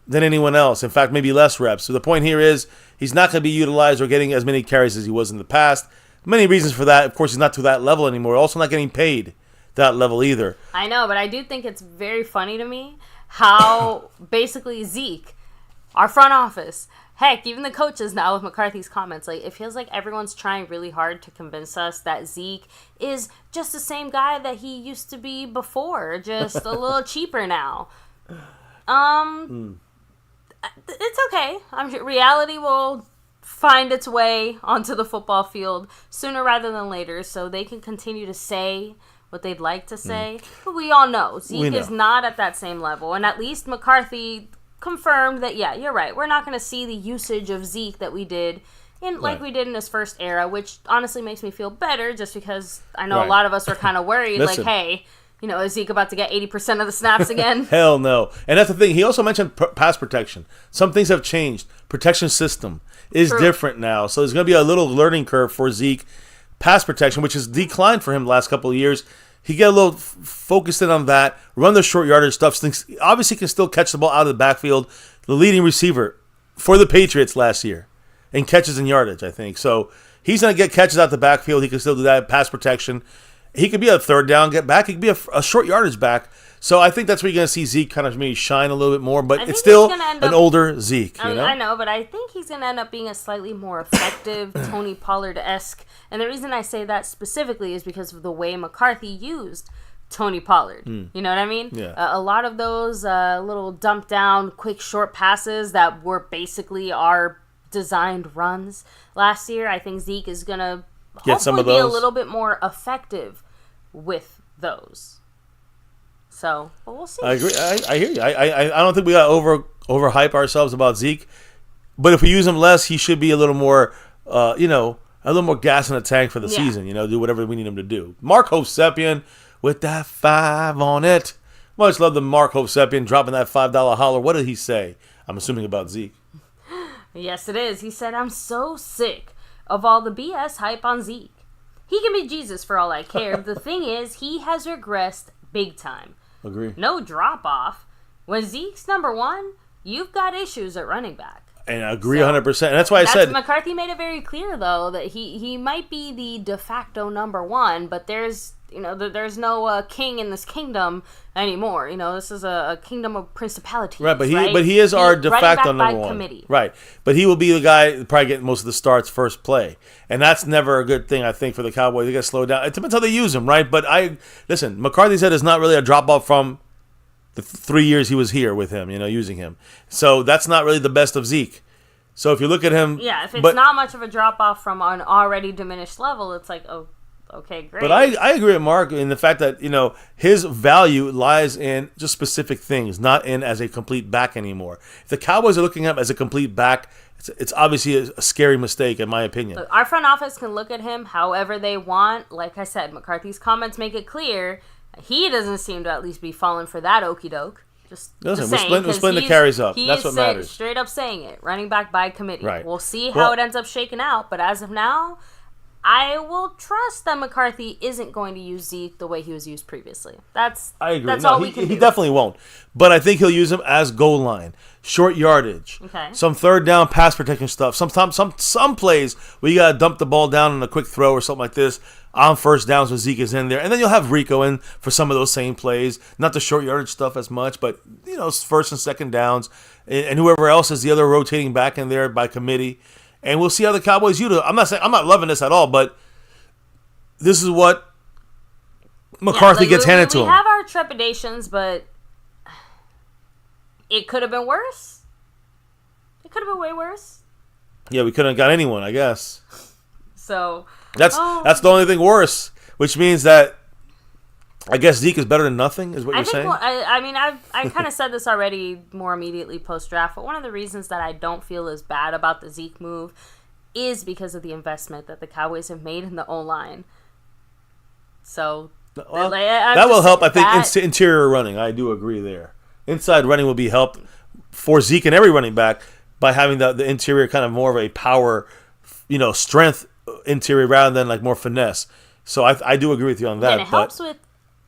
than anyone else. In fact, maybe less reps. So the point here is he's not going to be utilized or getting as many carries as he was in the past. Many reasons for that. Of course, he's not to that level anymore. Also not getting paid that level either. I know, but I do think it's very funny to me how basically Zeke, our front office, heck, even the coaches now with McCarthy's comments, like it feels like everyone's trying really hard to convince us that Zeke is just the same guy that he used to be before, just a little cheaper now. It's okay. I'm sure reality will find its way onto the football field sooner rather than later, so they can continue to say what they'd like to say. But we all know Zeke is not at that same level, and at least McCarthy confirmed that, yeah, you're right. We're not going to see the usage of Zeke that we did we did in his first era, which honestly makes me feel better just because I know a lot of us were kind of worried, like, hey, is Zeke about to get 80% of the snaps again? Hell no. And that's the thing. He also mentioned pass protection. Some things have changed. Protection system is different now. So there's going to be a little learning curve for Zeke. Pass protection, which has declined for him the last couple of years. He get a little focused in on that, run the short yardage stuff. Obviously can still catch the ball out of the backfield. The leading receiver for the Patriots last year in catches and yardage, I think. So he's going to get catches out the backfield. He can still do that. Pass protection. He could be a third down get back. He could be a short yardage back. So I think that's where you're going to see Zeke kind of maybe shine a little bit more. But it's still an older Zeke. I know, but I think he's going to end up being a slightly more effective Tony Pollard-esque. And the reason I say that specifically is because of the way McCarthy used Tony Pollard. You know what I mean? Yeah. A lot of those little dump down, quick, short passes that were basically our designed runs last year, I think Zeke is going to hopefully be a little bit more effective with those. So, but we'll see. I agree. I hear you. I don't think we got overhype ourselves about Zeke, but if we use him less, he should be a little more, a little more gas in the tank for the season. Do whatever we need him to do. Mark Hovsepian with that 5 on it. Much love to Mark Hovsepian dropping that $5 holler. What did he say? I'm assuming about Zeke. Yes, it is. He said, "I'm so sick of all the BS hype on Zeke. He can be Jesus for all I care. The thing is, he has regressed big time. Agree. No drop off. When Zeke's number 1, you've got issues at running back." And I agree 100%. And that's why I said McCarthy made it very clear, though, that he might be the de facto number one, but there's no king in this kingdom anymore. This is a kingdom of principalities. Right, but he is our de facto number one. Committee. Right, but he will be the guy probably getting most of the starts first play, and that's never a good thing. I think for the Cowboys, they got to slow down. It depends how they use him, right? But listen. McCarthy said it's not really a drop off from the 3 years he was here with him, using him. So that's not really the best of Zeke. So if you look at him... Yeah, if it's not much of a drop-off from an already diminished level, it's like, oh, okay, great. But I agree with Mark in the fact that, his value lies in just specific things, not in as a complete back anymore. If the Cowboys are looking at him as a complete back, it's obviously a scary mistake, in my opinion. Look, our front office can look at him however they want. Like I said, McCarthy's comments make it clear... He doesn't seem to at least be falling for that okie doke. We're splitting the carries up. That's what matters. Straight up saying it. Running back by committee. Right. We'll see how it ends up shaking out. But as of now, I will trust that McCarthy isn't going to use Zeke the way he was used previously. I agree. That's all we can do. He definitely won't. But I think he'll use him as goal line, short yardage, some third down pass protection stuff. Sometimes some plays where you got to dump the ball down on a quick throw or something like this. On first downs when Zeke is in there. And then you'll have Rico in for some of those same plays. Not the short yardage stuff as much, but, first and second downs. And whoever else is the other rotating back in there by committee. And we'll see how the Cowboys use it. I'm not loving this at all, but this is what McCarthy gets handed to him. We have our trepidations, but it could have been worse. It could have been way worse. Yeah, we couldn't have got anyone, I guess. So... That's the only thing worse, which means that I guess Zeke is better than nothing, is what you're saying? I kind of said this already more immediately post-draft, but one of the reasons that I don't feel as bad about the Zeke move is because of the investment that the Cowboys have made in the O-line. So, that will help, I think, interior running. I do agree there. Inside running will be helped for Zeke and every running back by having the interior kind of more of a power, strength interior rather than like more finesse. So I do agree with you on that. And it helps with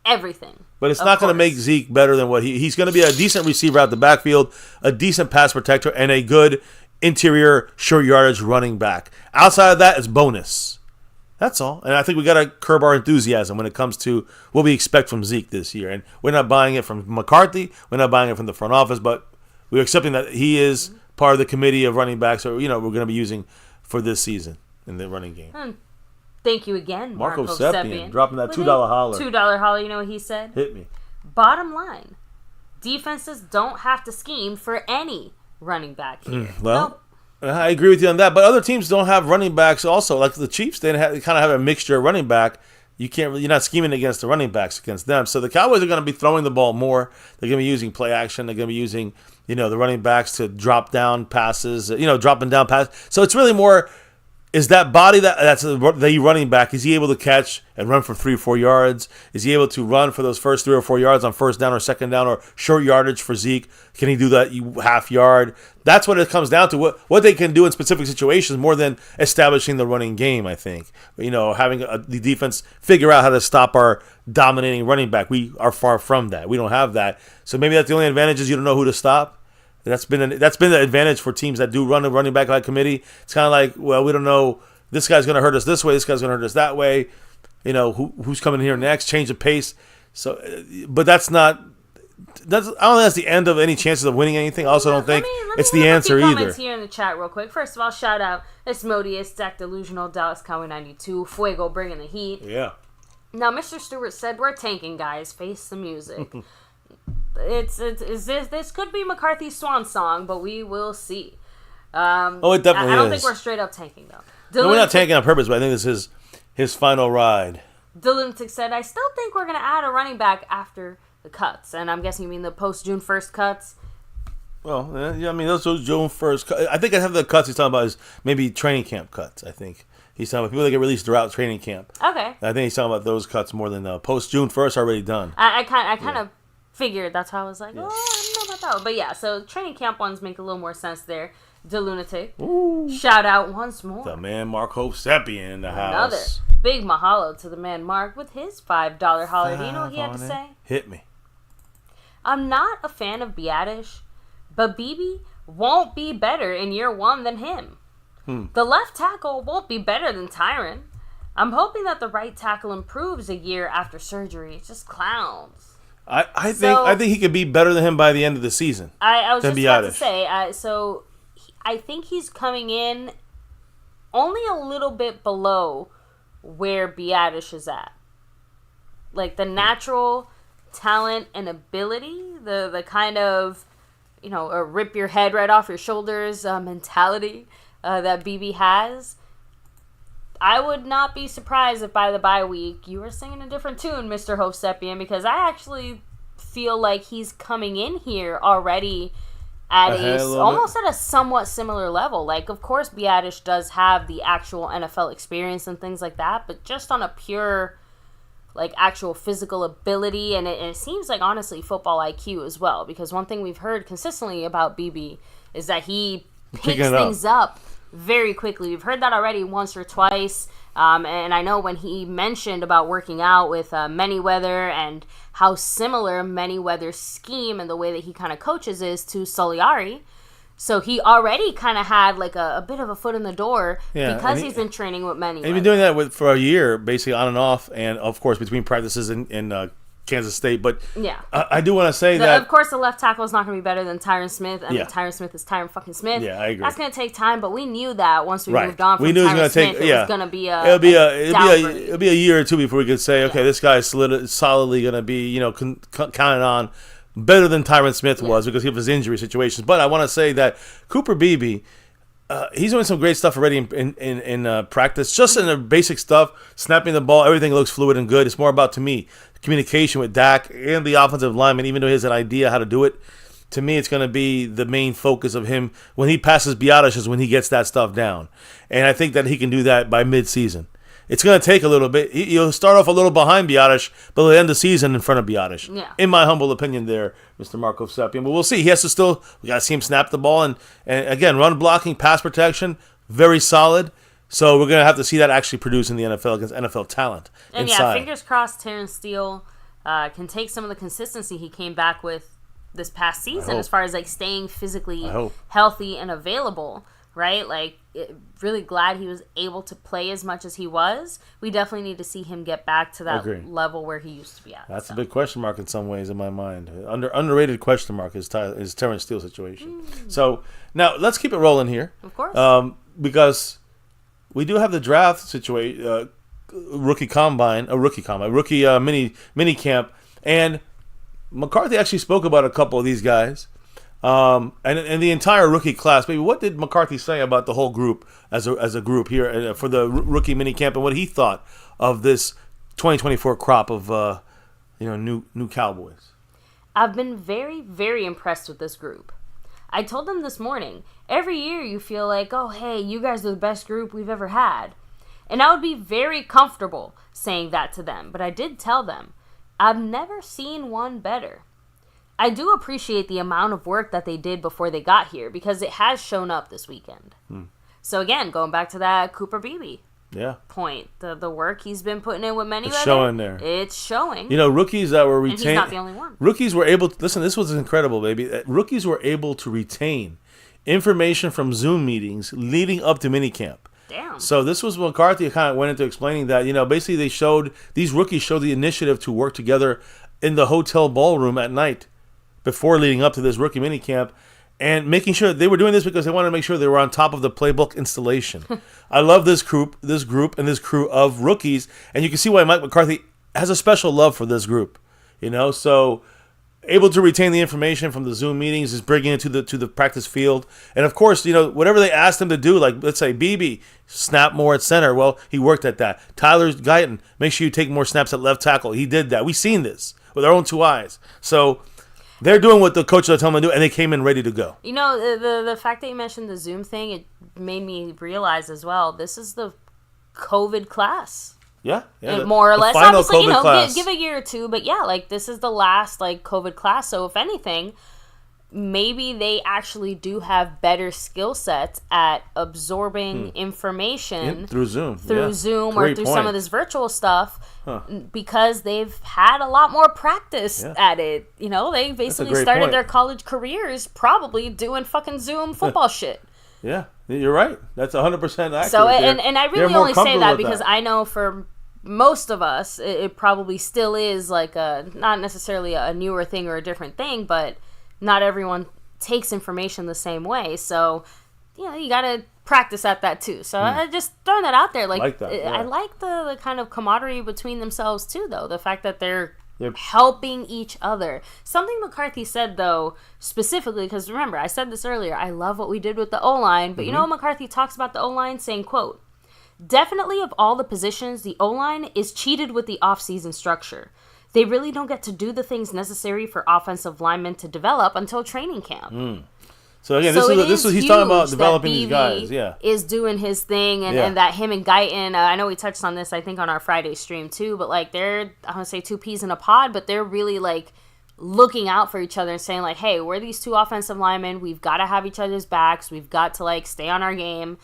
everything. But it's not going to make Zeke better than what he's going to be a decent receiver out the backfield, a decent pass protector, and a good interior short yardage running back. Outside of that, it's bonus. That's all. And I think we got to curb our enthusiasm when it comes to what we expect from Zeke this year. And we're not buying it from McCarthy. We're not buying it from the front office, but we're accepting that he is part of the committee of running backs we're going to be using for this season in the running game. Thank you again, Marco Seppian, dropping that $2 holler. $2 holler, you know what he said? Hit me. Bottom line, defenses don't have to scheme for any running back here. I agree with you on that, but other teams don't have running backs also. Like the Chiefs, they kind of have a mixture of running back. You're not scheming against the running backs against them. So the Cowboys are going to be throwing the ball more. They're going to be using play action. They're going to be using, the running backs to drop down passes, dropping down passes. So it's really more... Is that body that's the running back, is he able to catch and run for 3 or 4 yards? Is he able to run for those first 3 or 4 yards on first down or second down or short yardage for Zeke? Can he do that half yard? That's what it comes down to, what they can do in specific situations more than establishing the running game, I think. Having the defense figure out how to stop our dominating running back. We are far from that. We don't have that. So maybe that's the only advantage is you don't know who to stop. That's been the advantage for teams that do run a running back by committee. It's kind of like, well, we don't know, this guy's going to hurt us this way, this guy's going to hurt us that way. Who's coming here next? Change the pace. So, but that's not. I don't think that's the end of any chances of winning anything. I also don't think it's the answer either. Comments here in the chat real quick. First of all, shout out Asmodeus, Zach Delusional, Dallas Cowboy 92, Fuego bringing the heat. Yeah. Now, Mr. Stewart said we're tanking, guys. Face the music. This could be McCarthy's swan song, but we will see. It definitely is. I don't think we're straight up tanking, though. No, we're not tanking on purpose, but I think this is his final ride. Dylan said, I still think we're going to add a running back after the cuts. And I'm guessing you mean the post-June 1st cuts? Well, yeah, those June 1st cuts. I think I have the cuts he's talking about is maybe training camp cuts, I think. He's talking about people that get released throughout training camp. Okay. I think he's talking about those cuts more than post-June 1st already done. I kind of figured. That's how I was like, I don't know about that. But yeah, so training camp ones make a little more sense there. The Lunatic. Ooh. Shout out once more. The man Marco Seppian in the house. Another big mahalo to the man Mark with his $5 holler. Do you know what he had to say? Hit me. I'm not a fan of Beatish, but Beebe won't be better in year one than him. The left tackle won't be better than Tyron. I'm hoping that the right tackle improves a year after surgery. It's just clowns. I think he could be better than him by the end of the season. I was just about to say, I think he's coming in only a little bit below where Biadasz is at. Like the natural talent and ability, the kind of, rip your head right off your shoulders mentality that Beebe has. I would not be surprised if by the bye week you were singing a different tune, Mr. Hovsepian, because I actually feel like he's coming in here already at almost at a somewhat similar level. Like, of course, Biadasz does have the actual NFL experience and things like that, but just on a pure, actual physical ability, and it seems like, honestly, football IQ as well, because one thing we've heard consistently about Beebe is that he picks things up very quickly. We've heard that already once or twice, and I know when he mentioned about working out with Manyweather and how similar Manyweather's scheme and the way that he kind of coaches is to Soliari, so he already kind of had a bit of a foot in the door because he's been training with Manyweather. He's been doing that for a year, basically on and off, and of course between practices in Kansas State. But I do want to say that, of course, the left tackle is not going to be better than Tyron Smith. I mean, Tyron Smith is Tyron fucking Smith. Yeah, I agree. That's going to take time, but we knew that once we moved on from Tyron Smith, it was going to be it'll be a year or two before we could say, okay, this guy's solidly going to be counted on better than Tyron Smith was because of his injury situations. But I want to say that Cooper Beebe, he's doing some great stuff already in practice, just in the basic stuff, snapping the ball, everything looks fluid and good. It's more about, to me, communication with Dak and the offensive lineman, even though he has an idea how to do it. To me, it's going to be the main focus of him when he passes Biadasz is when he gets that stuff down. And I think that he can do that by mid-season. It's going to take a little bit. You'll start off a little behind Biadasz, but he'll end the season in front of Biadasz. Yeah. In my humble opinion there, Mr. Marco Sepian. But we'll see. He has to we got to see him snap the ball. And again, run blocking, pass protection, very solid. So we're going to have to see that actually produce in the NFL against NFL talent. And inside. Fingers crossed Terrence Steele can take some of the consistency he came back with this past season as far as staying physically healthy and available, right? Really glad he was able to play as much as he was. We definitely need to see him get back to that level where he used to be at. That's a big question mark in some ways in my mind. Underrated question mark is Terrence Steele's situation. So now let's keep it rolling here. Of course. Because we do have the draft situation, rookie mini camp, and McCarthy actually spoke about a couple of these guys, and the entire rookie class. Maybe what did McCarthy say about the whole group as a group here for the rookie mini camp, and what he thought of this 2024 crop of new Cowboys? I've been very, very impressed with this group. I told them this morning, every year you feel like, oh, hey, you guys are the best group we've ever had. And I would be very comfortable saying that to them. But I did tell them, I've never seen one better. I do appreciate the amount of work that they did before they got here because it has shown up this weekend. So again, going back to that Cooper Beebe point, the work he's been putting in with Manyweather, it's showing there. It's showing. Rookies that were retained. And he's not the only one. Rookies were able to, listen, this was incredible, baby. Rookies were able to retain information from Zoom meetings leading up to minicamp. Damn. So this was McCarthy kind of went into explaining that, basically these rookies showed the initiative to work together in the hotel ballroom at night before leading up to this rookie minicamp. And making sure they were doing this because they wanted to make sure they were on top of the playbook installation. I love this group, and this crew of rookies, and you can see why Mike McCarthy has a special love for this group. So able to retain the information from the Zoom meetings is bringing it to the practice field, and of course, whatever they asked him to do, like let's say Beebe snap more at center. Well, he worked at that. Tyler Guyton, make sure you take more snaps at left tackle. He did that. We've seen this with our own two eyes. So. They're doing what the coaches are telling them to do, and they came in ready to go. The fact that you mentioned the Zoom thing, it made me realize as well, this is the COVID class. Yeah. More or less. Final Obviously, COVID class. Give a year or two, but this is the last COVID class. So if anything, maybe they actually do have better skill sets at absorbing information through Zoom, or through some of this virtual stuff, because they've had a lot more practice at it. You know, they basically started their college careers probably doing fucking Zoom football shit. Yeah, you're right. That's 100% accurate. So, and I really only say that because I know for most of us, it probably still is like not necessarily a newer thing or a different thing, but not everyone takes information the same way. So, you got to practice at that too. So I just throwing that out there. Like that, I like the kind of camaraderie between themselves too, though. The fact that they're helping each other. Something McCarthy said, though, specifically, because remember, I said this earlier, I love what we did with the O-line, but you know, McCarthy talks about the O-line saying, quote, "Definitely of all the positions, the O-line is cheated with the offseason structure. They really don't get to do the things necessary for offensive linemen to develop until training camp." So again, this is he's talking about developing these guys. Yeah, is doing his thing, and that him and Guyton. I know we touched on this, I think, on our Friday stream too. But like, they're, I want to say, two peas in a pod, but they're really like looking out for each other and saying like, "Hey, we're these two offensive linemen. We've got to have each other's backs. We've got to like stay on our game."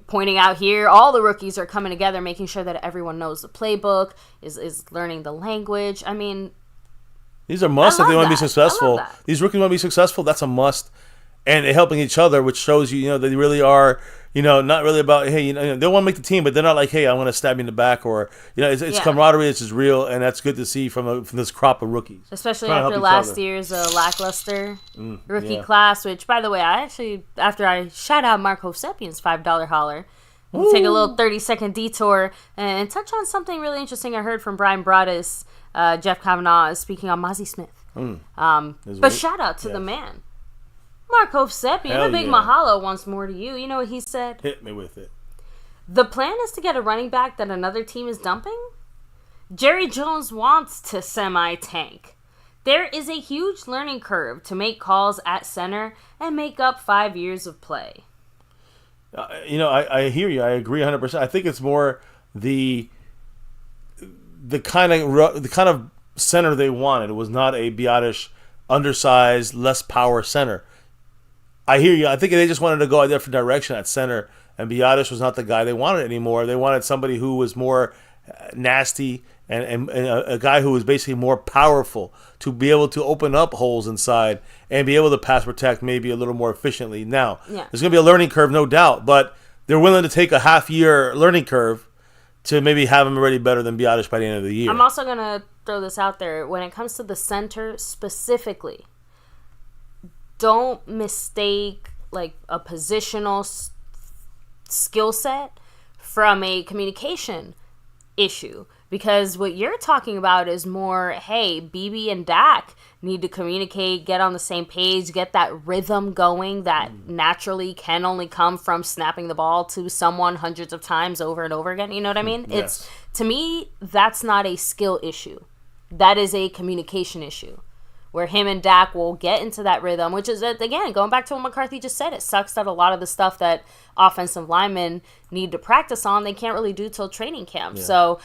Pointing out here, all the rookies are coming together, making sure that everyone knows the playbook, is learning the language. I mean, these are musts if they want to be successful. These rookies want to be successful. That's a must. And they're helping each other, which shows you, they really are, not really about, hey, they want to make the team, but they're not like, hey, I want to stab you in the back, or, it's camaraderie, it's just real, and that's good to see from this crop of rookies. Especially after last year's lackluster rookie class, which, by the way, after I shout out Mark Hovsepian's $5 holler, we'll take a little 30-second detour and touch on something really interesting I heard from Brian Broaddus, Jeff Kavanaugh, speaking on Mazi Smith. But shout out to the man. Mark Hovsepian, a big mahalo once more to you. You know what he said? Hit me with it. "The plan is to get a running back that another team is dumping? Jerry Jones wants to semi-tank. There is a huge learning curve to make calls at center and make up 5 years of play." I hear you. I agree 100%. I think it's more the kind of center they wanted. It was not a Biotish, undersized, less power center. I hear you. I think they just wanted to go a different direction at center, and Biotish was not the guy they wanted anymore. They wanted somebody who was more nasty and a guy who was basically more powerful to be able to open up holes inside and be able to pass protect maybe a little more efficiently. Now, there's going to be a learning curve, no doubt, but they're willing to take a half-year learning curve to maybe have him already better than Biotish by the end of the year. I'm also going to throw this out there. When it comes to the center specifically, don't mistake like a positional skill set from a communication issue, because what you're talking about is more, hey, Beebe and Dak need to communicate, get on the same page, get that rhythm going that naturally can only come from snapping the ball to someone hundreds of times over and over again. You know what I mean? Yes. To me, that's not a skill issue. That is a communication issue, where him and Dak will get into that rhythm, which is, again, going back to what McCarthy just said, it sucks that a lot of the stuff that offensive linemen need to practice on, they can't really do till training camp. Yeah. So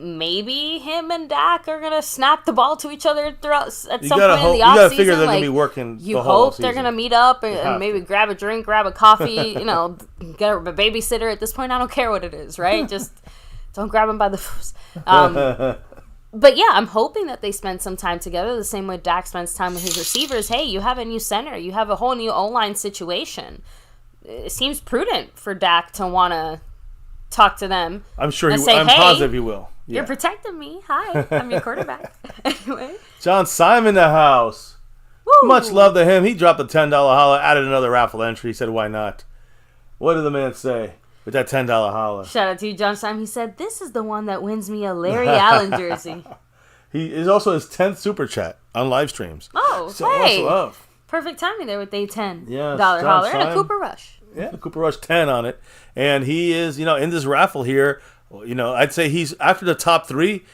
maybe him and Dak are going to snap the ball to each other throughout at some point in the offseason. You got to figure they're going to be working You hope they're going to meet up and maybe grab a drink, grab a coffee, get a babysitter at this point. I don't care what it is, right? Just don't grab them by the foos. But yeah, I'm hoping that they spend some time together the same way Dak spends time with his receivers. Hey, you have a new center. You have a whole new O-line situation. It seems prudent for Dak to want to talk to them. I'm sure I'm positive he will. Yeah. You're protecting me. Hi, I'm your quarterback. Anyway. John Simon in the house. Woo. Much love to him. He dropped a $10 holler, added another raffle entry. He said, why not? What did the man say? With that $10 holler. Shout out to you, John Simon. He said, "This is the one that wins me a Larry Allen jersey." He is also his 10th super chat on live streams. Oh, so hey. Love. Perfect timing there with the $10 holler and a Cooper Rush. Yeah, Cooper Rush 10 on it. And he is, in this raffle here, I'd say he's, after the top three,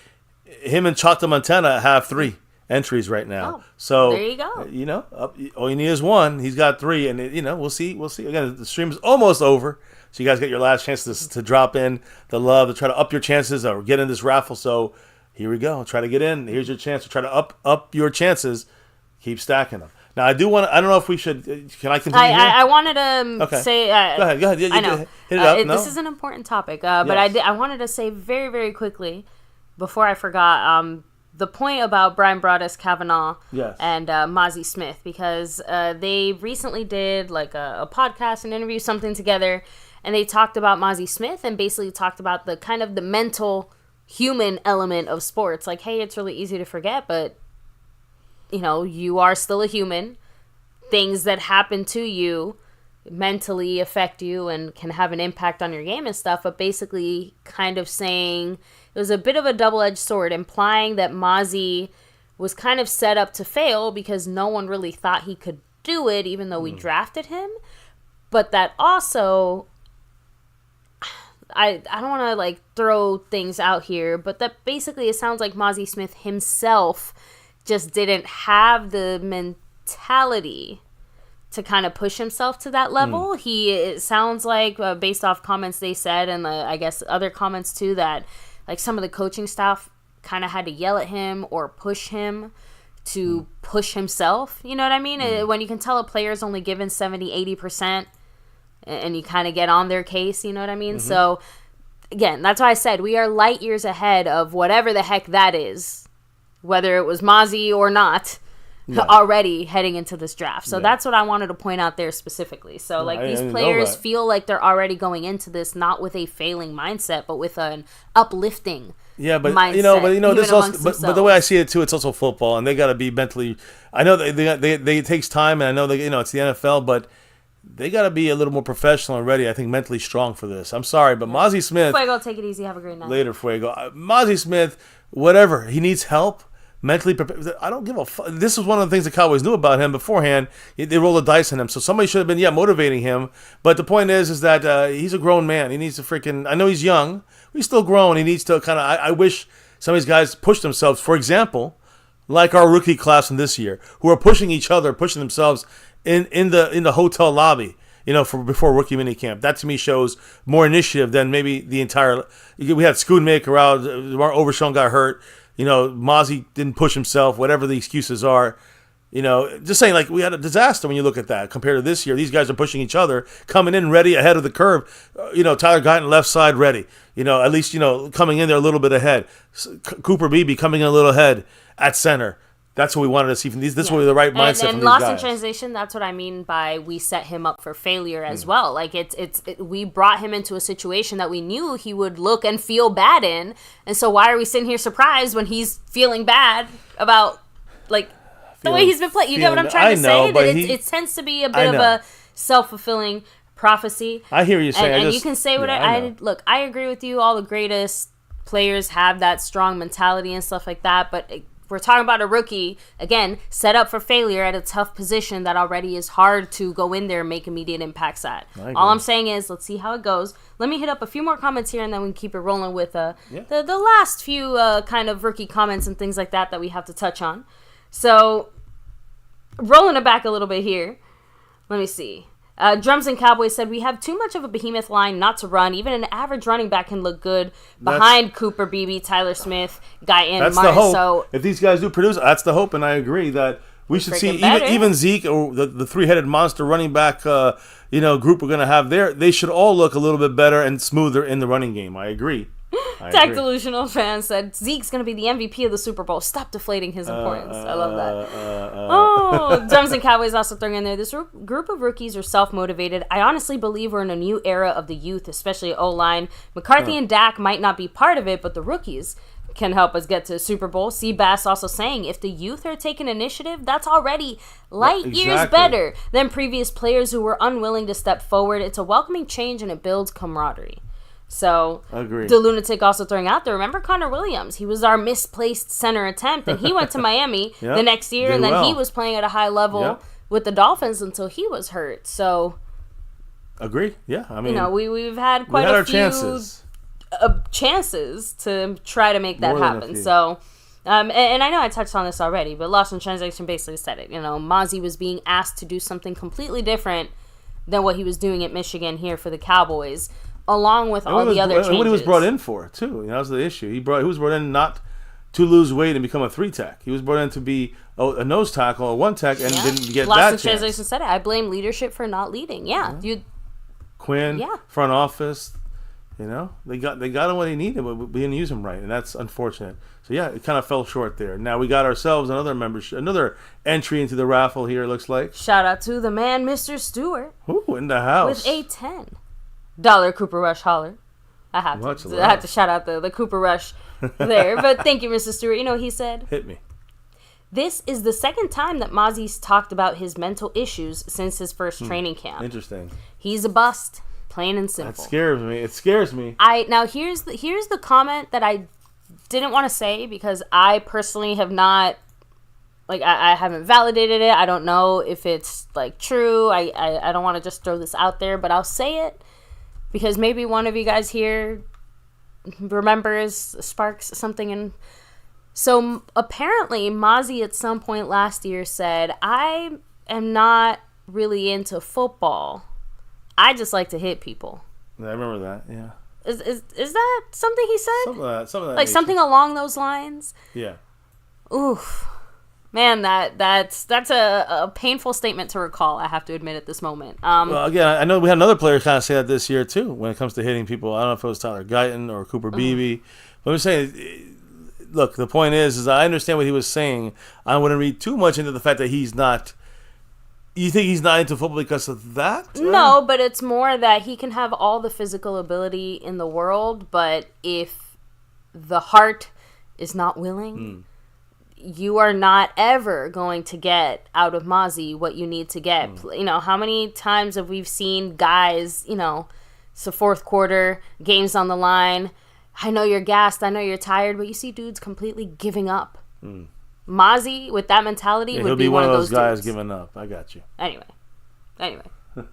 him and Choctaw Montana have 3 entries right now. Oh, so there you go. All you need is 1. He's got 3, and we'll see. Again, the stream is almost over. So you guys get your last chance to drop in the love, to try to up your chances or get in this raffle. So here we go. Try to get in. Here's your chance to try to up your chances. Keep stacking them. Now, I don't know if we should. Can I continue here? I wanted to say. Go ahead. Yeah, I know. Hit it up. This is an important topic, but I wanted to say very, very quickly before I forgot the point about Brian Broaddus Kavanaugh and Mazi Smith, because they recently did like a podcast, an interview, something together, and they talked about Mazi Smith and basically talked about the kind of the mental human element of sports. Like, hey, it's really easy to forget, but you are still a human. Things that happen to you mentally affect you and can have an impact on your game and stuff, but basically kind of saying it was a bit of a double-edged sword, implying that Mazi was kind of set up to fail because no one really thought he could do it, even though we drafted him. But that also, I don't want to like throw things out here, but that basically it sounds like Mazi Smith himself just didn't have the mentality to kind of push himself to that level. It sounds like, based off comments they said, and I guess other comments too, that like some of the coaching staff kind of had to yell at him or push him to push himself. You know what I mean? When you can tell a player's only given 70-80% and you kind of get on their case, you know what I mean? So again, that's why I said we are light years ahead of whatever the heck that is, whether it was Mazi or not. Already heading into this draft. So that's what I wanted to point out there specifically. So like these players feel like they're already going into this not with a failing mindset, but with an uplifting mindset. This also, but the way I see it too, it's also football, and they got to be mentally. I know they it takes time, and I know it's the NFL, but they got to be a little more professional and ready. I think mentally strong for this. I'm sorry, but Mazi Smith. Fuego, take it easy. Have a great night. Later, Fuego. Mazi Smith, whatever he needs help. Mentally prepared. I don't give a fuck. This is one of the things the Cowboys knew about him beforehand. They rolled the dice on him. So somebody should have been, motivating him. But the point is that he's a grown man. He needs to freaking, I know he's young. But he's still grown. He needs to kind of, I wish some of these guys pushed themselves. For example, like our rookie class from this year, who are pushing each other, pushing themselves in the hotel lobby, before rookie minicamp. That to me shows more initiative than maybe the entire, we had Schoonmaker out, Overshown got hurt. Mazi didn't push himself, whatever the excuses are. Just saying, like, we had a disaster when you look at that. Compared to this year, these guys are pushing each other, coming in ready ahead of the curve. Tyler Guyton left side ready. At least, coming in there a little bit ahead. Cooper Beebe coming in a little ahead at center. That's what we wanted to see from these. This was the right mindset from these guys. And lost in translation, that's what I mean by we set him up for failure as well. Like, we brought him into a situation that we knew he would look and feel bad in. And so why are we sitting here surprised when he's feeling bad about, like, the way he's been playing? You get what I'm trying to say? But it tends to be a bit of a self-fulfilling prophecy. I hear you saying. And you can say whatever. Look, I agree with you. All the greatest players have that strong mentality and stuff like that. But we're talking about a rookie, again, set up for failure at a tough position that already is hard to go in there and make immediate impacts at. All I'm saying is, let's see how it goes. Let me hit up a few more comments here, and then we can keep it rolling with the last few kind of rookie comments and things like that we have to touch on. So, rolling it back a little bit here. Let me see. Drums and Cowboys said, we have too much of a behemoth line not to run. Even an average running back can look good behind Cooper, Beebe, Tyler Smith, Guyton, Martin. The hope. So, if these guys do produce, that's the hope, and I agree that we should see even Zeke or the three-headed monster running back group we're going to have there. They should all look a little bit better and smoother in the running game. I agree. Tech Delusional fan said, Zeke's going to be the MVP of the Super Bowl. Stop deflating his importance. I love that. Drums and Cowboys also throwing in there. This group of rookies are self-motivated. I honestly believe we're in a new era of the youth, especially O-line. McCarthy and Dak might not be part of it, but the rookies can help us get to the Super Bowl. Seabass also saying, if the youth are taking initiative, that's already light years better than previous players who were unwilling to step forward. It's a welcoming change, and it builds camaraderie. So, agreed. The Lunatic also throwing out there, remember Connor Williams? He was our misplaced center attempt, and he went to Miami the next year, and then he was playing at a high level with the Dolphins until he was hurt. So, agreed. Yeah, I mean, we've had quite a few chances to try to make that happen. So, and I know I touched on this already, but Lost in Translation basically said it. Mazi was being asked to do something completely different than what he was doing at Michigan here for the Cowboys, along with all the other changes. What he was brought in for, too. That was the issue. He was brought in not to lose weight and become a 3-tech. He was brought in to be a nose tackle, a 1-tech, and didn't get Lost that in chance. translation said it. I blame leadership for not leading. Yeah. Quinn, front office, they got him what he needed, but we didn't use him right, and that's unfortunate. So yeah, it kind of fell short there. Now we got ourselves another entry into the raffle here. It looks like. Shout out to the man, Mr. Stewart. Ooh, in the house with a $10 Cooper Rush holler. I have to shout out the Cooper Rush there, but thank you, Mr. Stewart. He said, "Hit me." This is the second time that Mazi's talked about his mental issues since his first training camp. Interesting. He's a bust, plain and simple. That scares me. It scares me. Now here's the comment that I didn't want to say because I personally have not, I haven't validated it. I don't know if it's true. I don't want to just throw this out there, but I'll say it because maybe one of you guys here remembers, sparks something in. So apparently Mazi at some point last year said, I am not really into football. I just like to hit people. I remember that, yeah. Is that something he said? Something of that nature. Something along those lines? Yeah. Oof. Man, that's a painful statement to recall, I have to admit at this moment. Well, again, I know we had another player kind of say that this year, too, when it comes to hitting people. I don't know if it was Tyler Guyton or Cooper Beebe. But I'm saying, look, the point is I understand what he was saying. I wouldn't read too much into the fact that he's not. You think he's not into football because of that? No, but it's more that he can have all the physical ability in the world, but if the heart is not willing, you are not ever going to get out of Mazi what you need to get. How many times have we seen guys, it's the fourth quarter, game's on the line. I know you're gassed, I know you're tired, but you see dudes completely giving up. Mazi, with that mentality, would be one of those guys dudes. Giving up. I got you. Anyway,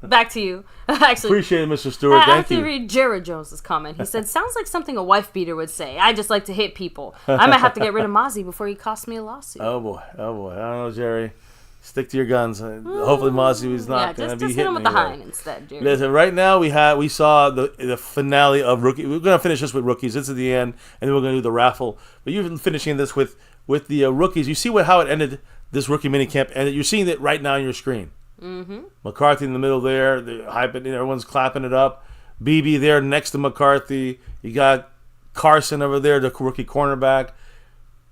back to you. Actually, appreciate it, Mr. Stewart. Thank you. I have to read Jared Jones's comment. He said, "Sounds like something a wife beater would say. I just like to hit people. I might have to get rid of Mazi before he costs me a lawsuit." Oh boy. I don't know, Jerry. Stick to your guns. Hopefully, Mazi is not going to be hitting. Just hit him with the hind instead, Jerry. Listen, right now we saw the finale of rookie. We're going to finish this with rookies. This is the end, and then we're going to do the raffle. But you've been finishing this with the rookies. You see how it ended. This rookie minicamp ended. You're seeing it right now on your screen. McCarthy in the middle there. They're hyping. Everyone's clapping it up. Beebe there next to McCarthy. You got Carson over there, the rookie cornerback.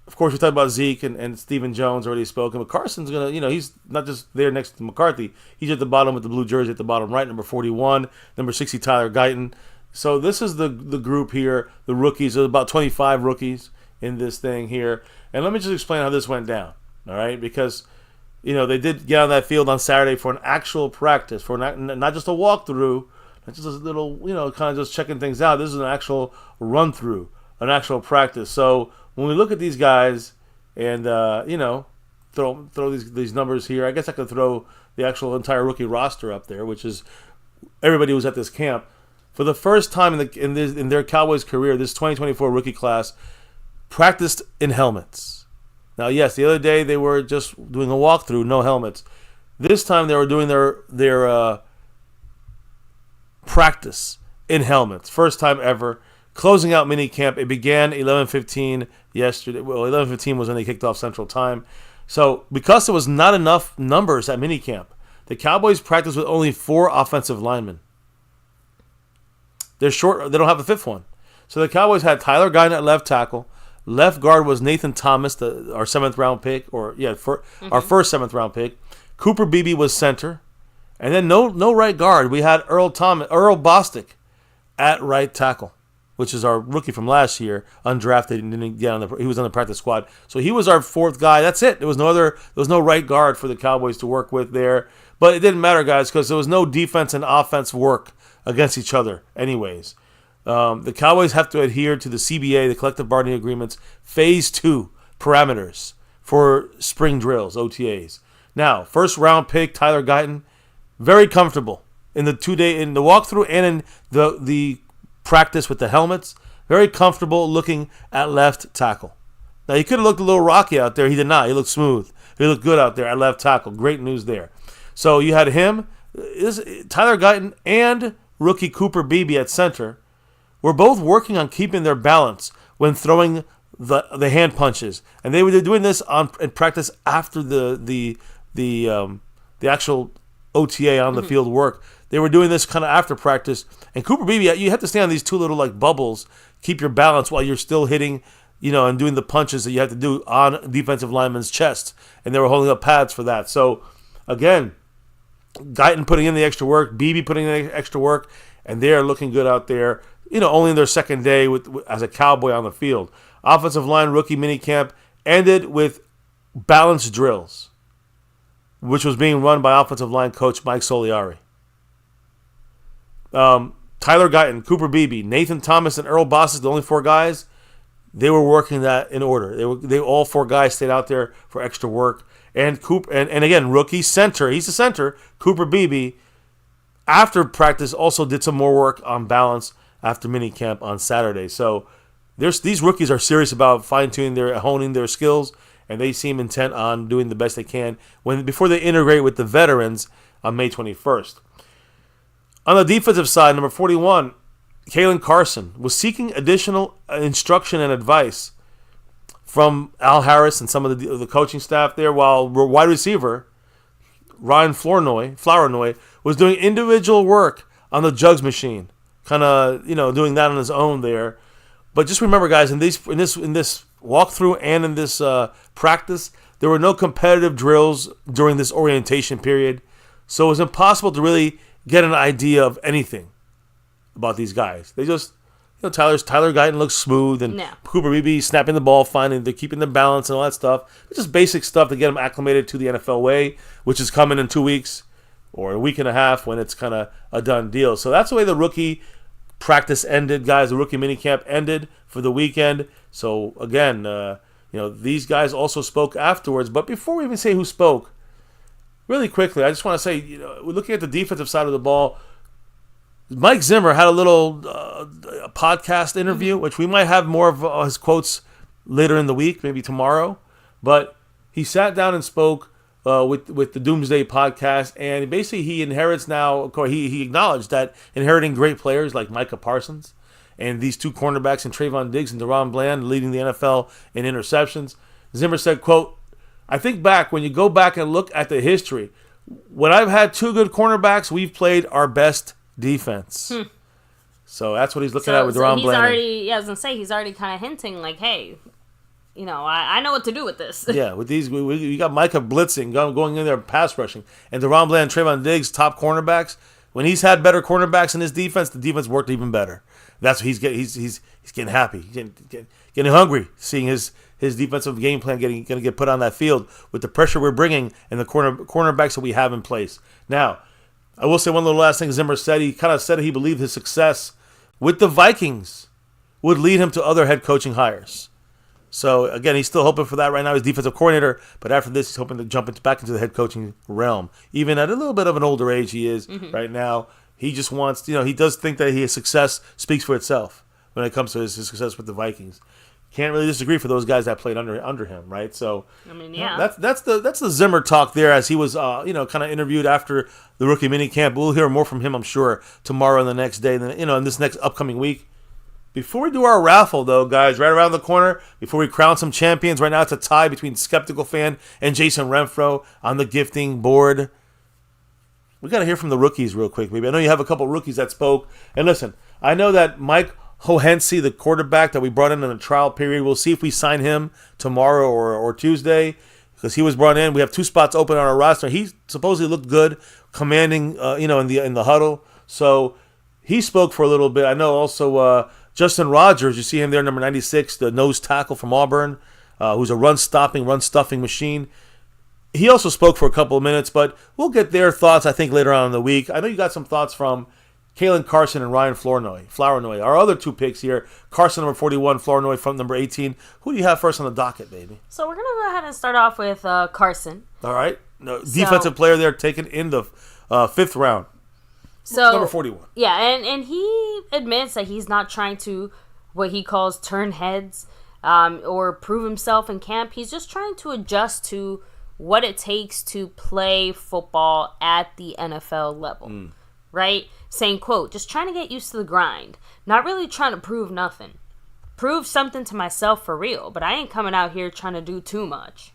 Of course, we talked about Zeke and Stephen Jones already spoken, but Carson's going to, he's not just there next to McCarthy. He's at the bottom with the blue jersey at the bottom right, number 41, number 60, Tyler Guyton. So this is the group here, the rookies. There's about 25 rookies in this thing here. And let me just explain how this went down, all right? Because, they did get on that field on Saturday for an actual practice, for not just a walkthrough, not just a little, kind of just checking things out. This is an actual run-through, an actual practice. So when we look at these guys and, throw these numbers here, I guess I could throw the actual entire rookie roster up there, which is everybody who was at this camp. For the first time in their Cowboys career, this 2024 rookie class practiced in helmets. Now, yes, the other day they were just doing a walkthrough, no helmets. This time they were doing their practice in helmets. First time ever. Closing out minicamp. It began 11:15 yesterday. Well, 11:15 was when they kicked off Central Time. So, because there was not enough numbers at minicamp, the Cowboys practiced with only 4 offensive linemen. They're short. They don't have a fifth one. So the Cowboys had Tyler Guyton at left tackle. Left guard was Nathan Thomas, our 7th round pick, our first 7th round pick. Cooper Beebe was center, and then no right guard. We had Earl Bostic at right tackle, which is our rookie from last year, undrafted, and didn't get he was on the practice squad. So he was our 4th guy. That's it. There was no right guard for the Cowboys to work with there. But it didn't matter, guys, because there was no defense and offense work against each other anyways. The Cowboys have to adhere to the CBA, the collective bargaining agreements, phase 2 parameters for spring drills, OTAs. Now, first round pick, Tyler Guyton, very comfortable in the walkthrough and in the practice with the helmets. Very comfortable looking at left tackle. Now, he could have looked a little rocky out there. He did not. He looked smooth. He looked good out there at left tackle. Great news there. So you had him, Tyler Guyton, and rookie Cooper Beebe at center. Were both working on keeping their balance when throwing the hand punches, and they were doing this in practice after the actual OTA on the field work. They were doing this kind of after practice. And Cooper Beebe, you have to stay on these two little like bubbles, keep your balance while you're still hitting, and doing the punches that you have to do on defensive lineman's chest. And they were holding up pads for that. So again, Guyton putting in the extra work, Beebe putting in the extra work, and they are looking good out there. Only in their second day as a Cowboy on the field. Offensive line rookie minicamp ended with balanced drills, which was being run by offensive line coach Mike Soliari. Tyler Guyton, Cooper Beebe, Nathan Thomas, and Earl Bostic, the only four guys, they were working that in order. They all four guys stayed out there for extra work. And and again, rookie center, he's the center, Cooper Beebe, after practice also did some more work on balance after minicamp on Saturday. So these rookies are serious about honing their skills, and they seem intent on doing the best they can before they integrate with the veterans on May 21st. On the defensive side, number 41, Kalen Carson was seeking additional instruction and advice from Al Harris and some of the coaching staff there, while wide receiver Ryan Flournoy was doing individual work on the jugs machine, kind of doing that on his own there. But just remember, guys, in this walkthrough and in this practice, there were no competitive drills during this orientation period, so it was impossible to really get an idea of anything about these guys. They just, Tyler Guyton looks smooth, and Cooper Beebe snapping the ball fine, and they're keeping the balance and all that stuff. It's just basic stuff to get them acclimated to the NFL way, which is coming in 2 weeks or a week and a half when it's kind of a done deal. So that's the way the rookie practice ended, guys. The rookie minicamp ended for the weekend. So again, these guys also spoke afterwards. But before we even say who spoke, really quickly, I just want to say, we're looking at the defensive side of the ball. Mike Zimmer had a little podcast interview, which we might have more of his quotes later in the week, maybe tomorrow. But he sat down and spoke with the Doomsday podcast, and basically he inherits now. Of course, he acknowledged that inheriting great players like Micah Parsons and these two cornerbacks and Trayvon Diggs and DaRon Bland leading the NFL in interceptions. Zimmer said, quote, "I think back, when you go back and look at the history, when I've had two good cornerbacks, we've played our best defense." So that's what he's looking at with DaRon Bland. I was going to say, he's already kind of hinting like, hey, I know what to do with this. Yeah, with these, we got Micah blitzing, going in there pass rushing, and DaRon Bland, Trayvon Diggs, top cornerbacks. When he's had better cornerbacks in his defense, the defense worked even better. That's what he's getting happy. He's getting hungry, seeing his defensive game plan going to get put on that field with the pressure we're bringing and the cornerbacks that we have in place. Now, I will say one little last thing Zimmer said. He kind of said he believed his success with the Vikings would lead him to other head coaching hires. So, again, he's still hoping for that right now. He's defensive coordinator, but after this, he's hoping to jump back into the head coaching realm. Even at a little bit of an older age he is right now, he just wants, he does think that his success speaks for itself when it comes to his success with the Vikings. Can't really disagree for those guys that played under him, right? So, that's the Zimmer talk there, as he was, kind of interviewed after the rookie minicamp. We'll hear more from him, I'm sure, tomorrow and the next day, in this next upcoming week. Before we do our raffle, though, guys, right around the corner, before we crown some champions, right now it's a tie between Skeptical Fan and Jason Renfro on the gifting board. We got to hear from the rookies real quick, maybe. I know you have a couple rookies that spoke. And listen, I know that Mike Hohensee, the quarterback that we brought in the trial period, we'll see if we sign him tomorrow or Tuesday, because he was brought in. We have 2 spots open on our roster. He supposedly looked good, commanding, in the huddle. So he spoke for a little bit. I know also Justin Rogers, you see him there, number 96, the nose tackle from Auburn, who's a run-stuffing machine. He also spoke for a couple of minutes, but we'll get their thoughts, I think, later on in the week. I know you got some thoughts from Kalen Carson and Ryan Flournoy. Our other 2 picks here, Carson, number 41, Flournoy from number 18. Who do you have first on the docket, baby? So we're going to go ahead and start off with Carson. All right. Defensive player there taken in the 5th round. So, number 41. Yeah, and he admits that he's not trying to, what he calls, turn heads or prove himself in camp. He's just trying to adjust to what it takes to play football at the NFL level, right? Saying, quote, just trying to get used to the grind. Not really trying to prove nothing. prove something to myself for real, but I ain't coming out here trying to do too much.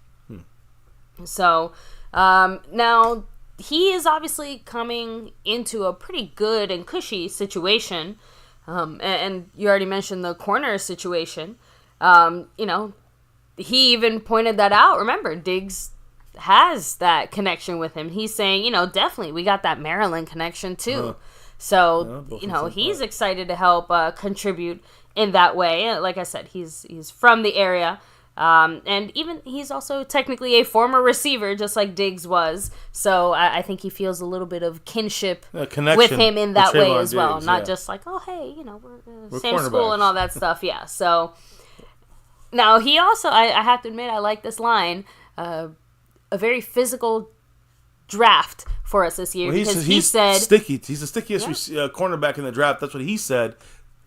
So, now he is obviously coming into a pretty good and cushy situation. And you already mentioned the corner situation. He even pointed that out. Remember, Diggs has that connection with him. He's saying, definitely we got that Maryland connection too. So, he's excited to help contribute in that way. Like I said, he's from the area. And even he's also technically a former receiver, just like Diggs was. So I think he feels a little bit of kinship with him in that way as well. Diggs, Not just like, oh, hey, we're same school and all that stuff. Yeah. So now he also, I have to admit, I like this line, a very physical draft for us this year. Well, because he said sticky. He's the stickiest cornerback in the draft. That's what he said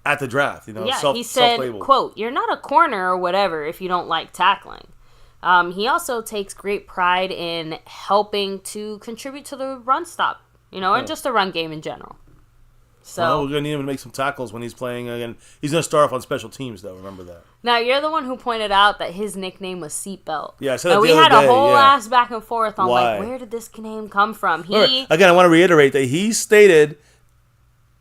at the draft. He said, quote, "You're not a corner or whatever if you don't like tackling." He also takes great pride in helping to contribute to the run stop, and just the run game in general. So we're going to need him to make some tackles when he's playing again. He's going to start off on special teams, though. Remember that. Now, you're the one who pointed out that his nickname was Seatbelt. Yeah, I said that we had a whole ass back and forth on, where did this name come from? Again, I want to reiterate that he stated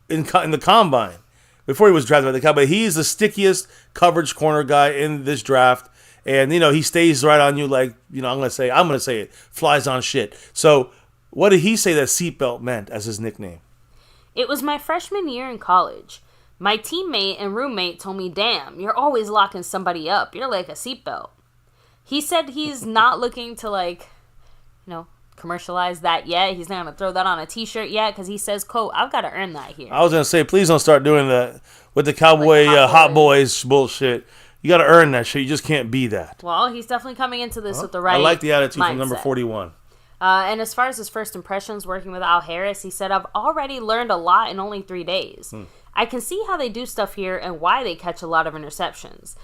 in the Combine, before he was drafted by the Cowboys, he's the stickiest coverage corner guy in this draft. And, he stays right on you like, I'm going to say it, flies on shit. So, what did he say that seatbelt meant as his nickname? It was my freshman year in college. My teammate and roommate told me, "Damn, you're always locking somebody up. You're like a seatbelt." He said he's not looking to, commercialize that yet. He's not going to throw that on a t-shirt yet because he says, quote, "I've got to earn that here." I was going to say, please don't start doing that with the Cowboy Hot Boys bullshit. You got to earn that shit. You just can't be that. Well, he's definitely coming into this with the right I like the attitude mindset. From number 41. And as far as his first impressions working with Al Harris, he said, "I've already learned a lot in only 3 days. I can see how they do stuff here and why they catch a lot of interceptions."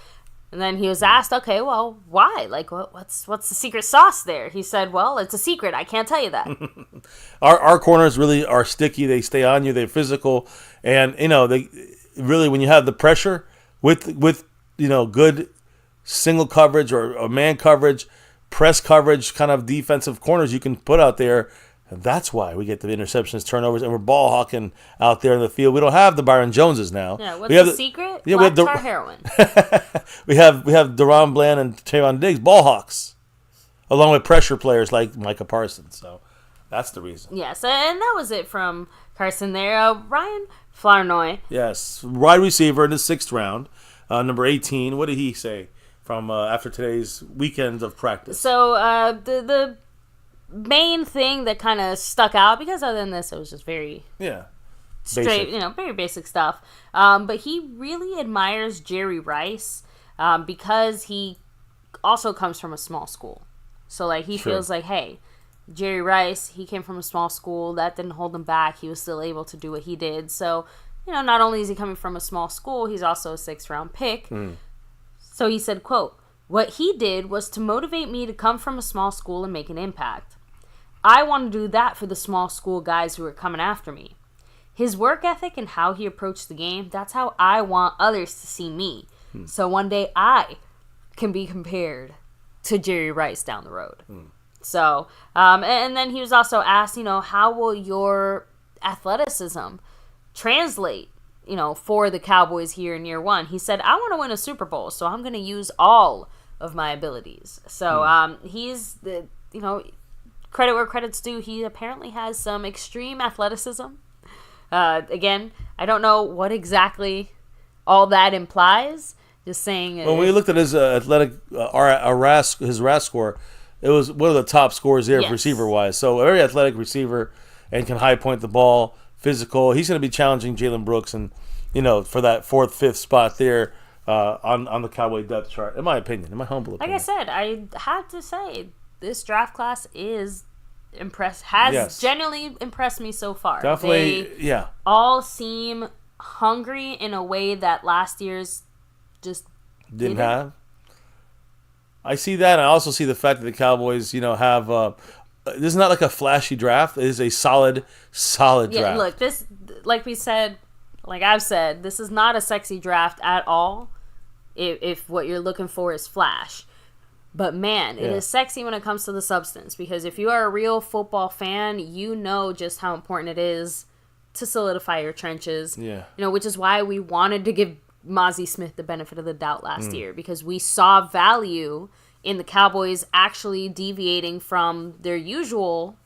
And then he was asked, "Okay, well, why? Like, what's the secret sauce there?" He said, "Well, it's a secret. I can't tell you that." Our corners really are sticky. They stay on you. They're physical. And, they really, when you have the pressure with good single coverage or man coverage, press coverage kind of defensive corners you can put out there. And that's why we get the interceptions, turnovers, and we're ball hawking out there in the field. We don't have the Byron Joneses now. Yeah, what's the secret? Yeah, Black tar heroin. we have Deron Bland and Trayvon Diggs, ball hawks, along with pressure players like Micah Parsons. So that's the reason. Yes, and that was it from Carson there. Ryan Flournoy. Yes, wide receiver in the 6th round, number 18. What did he say from after today's weekend of practice? So the main thing that kind of stuck out, because other than this, it was just very straight, very basic stuff. But he really admires Jerry Rice because he also comes from a small school. So he feels like, hey, Jerry Rice, he came from a small school. That didn't hold him back. He was still able to do what he did. So, not only is he coming from a small school, he's also a 6th round pick. So he said, quote, "What he did was to motivate me to come from a small school and make an impact. I want to do that for the small school guys who are coming after me. His work ethic and how he approached the game, that's how I want others to see me. So one day I can be compared to Jerry Rice down the road." So, and then he was also asked, how will your athleticism translate, for the Cowboys here in year one? He said, "I want to win a Super Bowl, so I'm going to use all of my abilities." So, he's the, credit where credit's due. He apparently has some extreme athleticism. Again, I don't know what exactly all that implies. Just saying. When we looked at his athletic, his RAS score, it was one of the top scores there receiver-wise. So a very athletic receiver and can high point the ball, physical. He's going to be challenging Jalen Brooks and, for that 4th, 5th spot there on the Cowboy depth chart, in my opinion, in my humble opinion. Like I said, I have to say, this draft class is genuinely impressed me so far. Definitely, they all seem hungry in a way that last year's just didn't have. I see that. I also see the fact that the Cowboys, have this is not like a flashy draft. It is a solid draft. Yeah, look, this, like I've said, this is not a sexy draft at all. if what you're looking for is flash. But man, it is sexy when it comes to the substance, because if you are a real football fan, you know just how important it is to solidify your trenches. Yeah. You know, which is why we wanted to give Mazi Smith the benefit of the doubt last year, because we saw value in the Cowboys actually deviating from their usual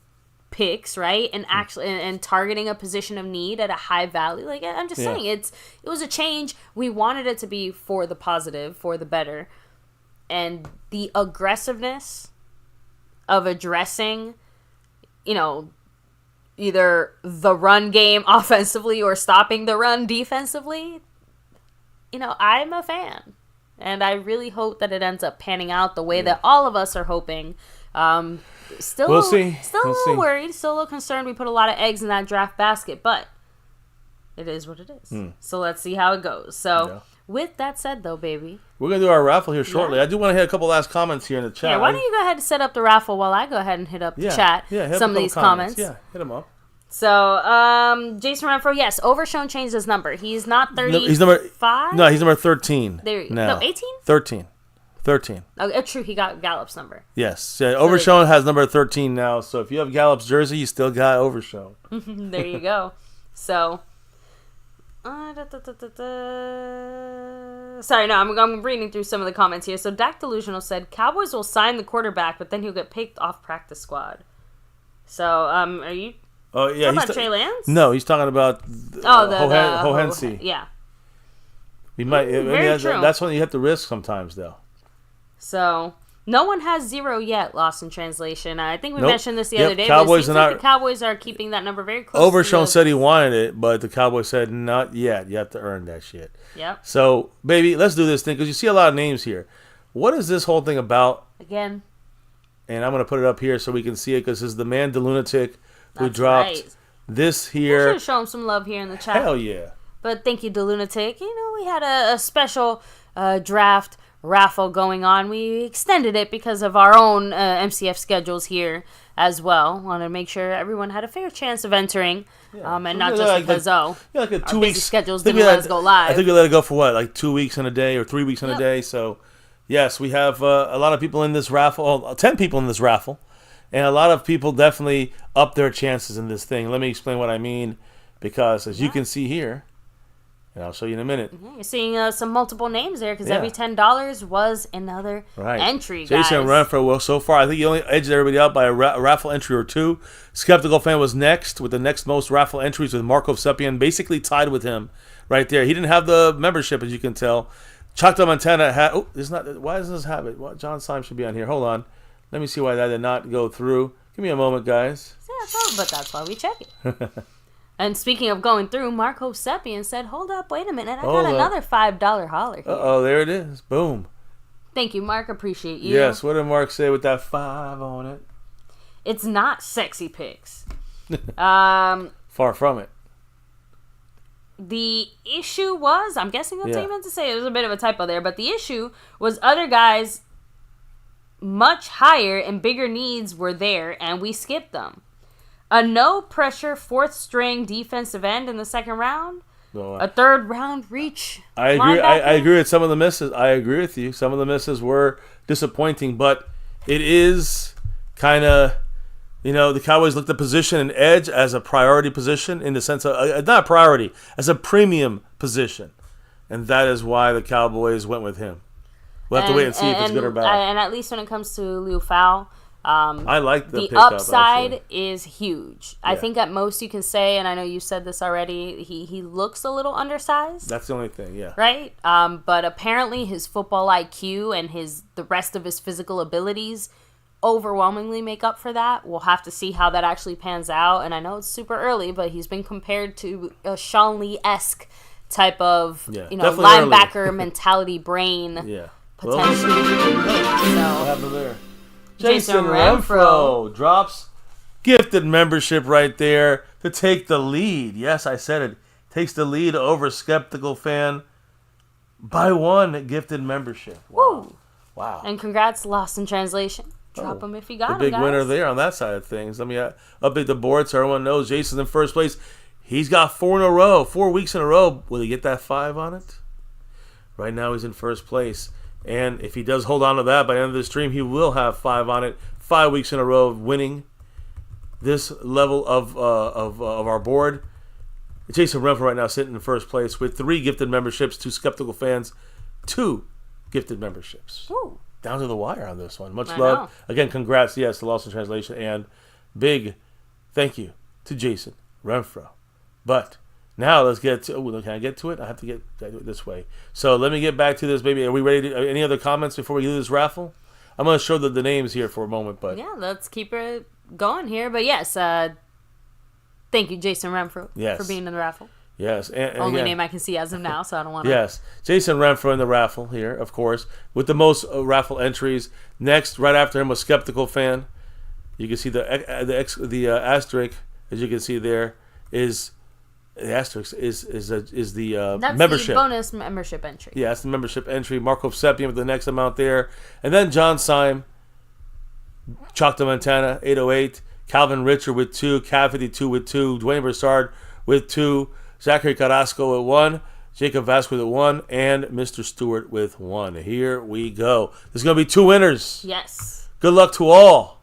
picks, right? And actually and targeting a position of need at a high value. Like, I'm just saying, it was a change. We wanted it to be for the positive, for the better. And the aggressiveness of addressing, you know, either the run game offensively or stopping the run defensively, you know, I'm a fan. And I really hope that it ends up panning out the way that all of us are hoping. Still a little worried, still a little concerned. We put a lot of eggs in that draft basket, but it is what it is. So let's see how it goes. So with that said, though, baby, we're going to do our raffle here shortly. I do want to hit a couple last comments here in the chat. Yeah, why don't you go ahead and set up the raffle while I go ahead and hit up the chat, some of these comments. Yeah, hit them up. So, Jason Renfro, yes, Overshown changed his number. He's not 35? He's number 13. There you go. No, 18? 13. Oh, true, he got Gallup's number. Yes, Overshown has number 13 now, so if you have Gallup's jersey, you still got Overshown. There you go. So, sorry, no, I'm reading through some of the comments here. So, Dak Delusional said, Cowboys will sign the quarterback, but then he'll get picked off practice squad. So, are you... Oh, yeah. Talking about Trey Lance? No, he's talking about Hohensee. Yeah. He might. Very true. That's when you have to risk sometimes, though. So, no one has 0 yet, lost in translation. I think we mentioned this the other day. Cowboys but it seems like the Cowboys are keeping that number very close. Overshown said he wanted it, but the Cowboys said, not yet. You have to earn that shit. Yep. So, baby, let's do this thing, because you see a lot of names here. What is this whole thing about? Again. And I'm going to put it up here so we can see it, because this is the man, the lunatic, who dropped this here. We should show him some love here in the chat. Hell yeah. But thank you, the lunatic. You know, we had a special draft raffle going on. We extended it because of our own MCF schedules here as well. Want to make sure everyone had a fair chance of entering, and not just because like a 2 weeks schedules didn't let us go live. I think we let it go for what, like 2 weeks in a day or 3 weeks in a day. So yes, we have a lot of people in this raffle. 10 people in this raffle. And a lot of people definitely up their chances in this thing. Let me explain what I mean. Because as you can see here, and I'll show you in a minute. You're seeing some multiple names there, because every $10 was another entry, guys. Jason Renfro, well, so far, I think he only edged everybody out by a raffle entry or two. Skeptical Fan was next with the next most raffle entries, with Marco Sepien basically tied with him right there. He didn't have the membership, as you can tell. Choctaw Montana had... Oh, why doesn't this have it? Well, John Syme should be on here. Hold on. Let me see why that did not go through. Give me a moment, guys. Yeah, but that's why we check it. And speaking of going through, Marco Sepien said, hold up, wait a minute. I got another $5 holler here. Uh-oh, there it is. Boom. Thank you, Mark. Appreciate you. Yes, what did Mark say with that 5 on it? It's not sexy picks. Far from it. The issue was, I'm guessing that's what you meant to say. It was a bit of a typo there. But the issue was other guys much higher and bigger needs were there, and we skipped them. A no-pressure 4th string defensive end in the 2nd round. A 3rd round reach. I agree. I agree with some of the misses. I agree with you. Some of the misses were disappointing, but it is kind of, you know, the Cowboys looked at position and edge as a priority position, in the sense of not a priority, as a premium position, and that is why the Cowboys went with him. We'll have to wait and see if it's good or bad. And at least when it comes to Liu Fao, I like the pickup, upside is huge. Yeah. I think at most you can say, and I know you said this already, he looks a little undersized. That's the only thing, yeah. Right? But apparently his football IQ and the rest of his physical abilities overwhelmingly make up for that. We'll have to see how that actually pans out. And I know it's super early, but he's been compared to a Sean Lee-esque type of linebacker early. Mentality brain. Yeah. Potentially. What happened there? Jason Renfro drops gifted membership right there to take the lead. Yes, I said it. Takes the lead over Skeptical Fan by 1 gifted membership. Wow. Woo. Wow. And congrats, Lost in Translation. Drop them if you got them, the big winner there on that side of things. Let me update the board so everyone knows Jason's in first place. He's got 4 in a row, 4 weeks in a row. Will he get that 5 on it? Right now he's in first place. And if he does hold on to that by the end of the stream, he will have 5 on it. 5 weeks in a row of winning this level of our board. Jason Renfro right now sitting in first place with 3 gifted memberships, 2 skeptical fans, 2 gifted memberships. Ooh. Down to the wire on this one. Much love. Again, congrats, yes, to Lost in Translation, and big thank you to Jason Renfro. But now let's get to. Oh, can I get to it? I do it this way. So let me get back to this, baby. Are we ready? Any other comments before we do this raffle? I'm going to show the names here for a moment, but yeah, let's keep it going here. But yes, thank you, Jason Renfro, for being in the raffle. Yes. And only again, name I can see as of now, so I don't want to. Yes. Jason Renfro in the raffle here, of course, with the most raffle entries. Next, right after him, a skeptical fan. You can see the asterisk, as you can see there, is the asterisk is the that's membership. The bonus membership entry. Yeah, that's the membership entry. Marco Seppian with the next amount there. And then John Syme, Choctaw Montana, 808. Calvin Richard with 2. Cav 52 with 2. Dwayne Broussard with 2. Zachary Carrasco with 1. Jacob Vasquez with 1. And Mr. Stewart with 1. Here we go. There's going to be 2 winners. Yes. Good luck to all.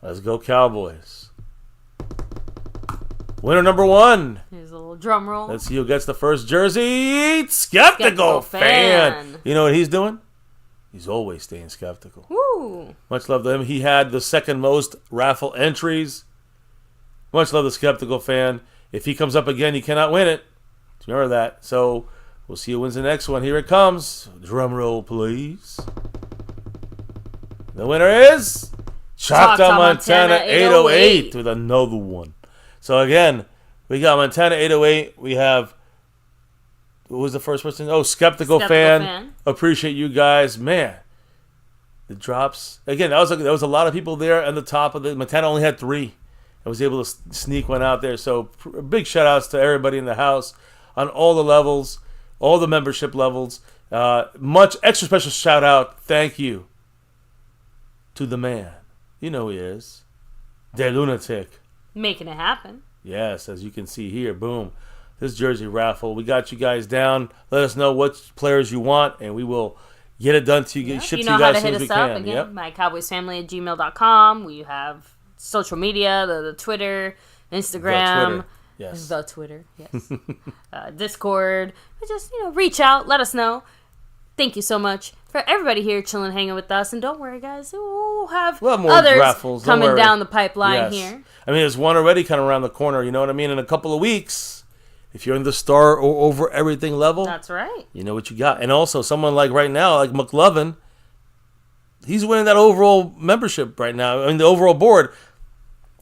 Let's go Cowboys. Winner number 1. Here's a little drum roll. Let's see who gets the first jersey. Skeptical fan. You know what he's doing? He's always staying skeptical. Woo. Much love to him. He had the second most raffle entries. Much love to Skeptical fan. If he comes up again, you cannot win it. Remember that. So we'll see who wins the next one. Here it comes. Drum roll, please. The winner is Choctaw Montana 808 with another one. So again, we got Montana 808. We have, who was the first person? Oh, Skeptical fan. Appreciate you guys. Man, the drops. Again, there was a lot of people there on the top of the. Montana only had 3. I was able to sneak one out there. So big shout outs to everybody in the house on all the levels, all the membership levels. Much extra special shout out. Thank you to the man. You know who he is. The Lunatic. Making it happen. Yes, as you can see here. Boom. This jersey raffle. We got you guys down. Let us know what players you want, and we will get it done to you. Get shipped to you guys as soon as we can. Again, MyCowboysFamily@gmail.com. We have social media, the Twitter, Instagram. The Twitter, yes. Discord. But just, reach out. Let us know. Thank you so much for everybody here chilling, hanging with us. And don't worry, guys. We'll have more others raffles. Coming down the pipeline here. I mean, there's one already kind of around the corner. You know what I mean? In a couple of weeks, if you're in the star or over everything level. That's right. You know what you got. And also, someone like right now, like McLovin, he's winning that overall membership right now. I mean, the overall board.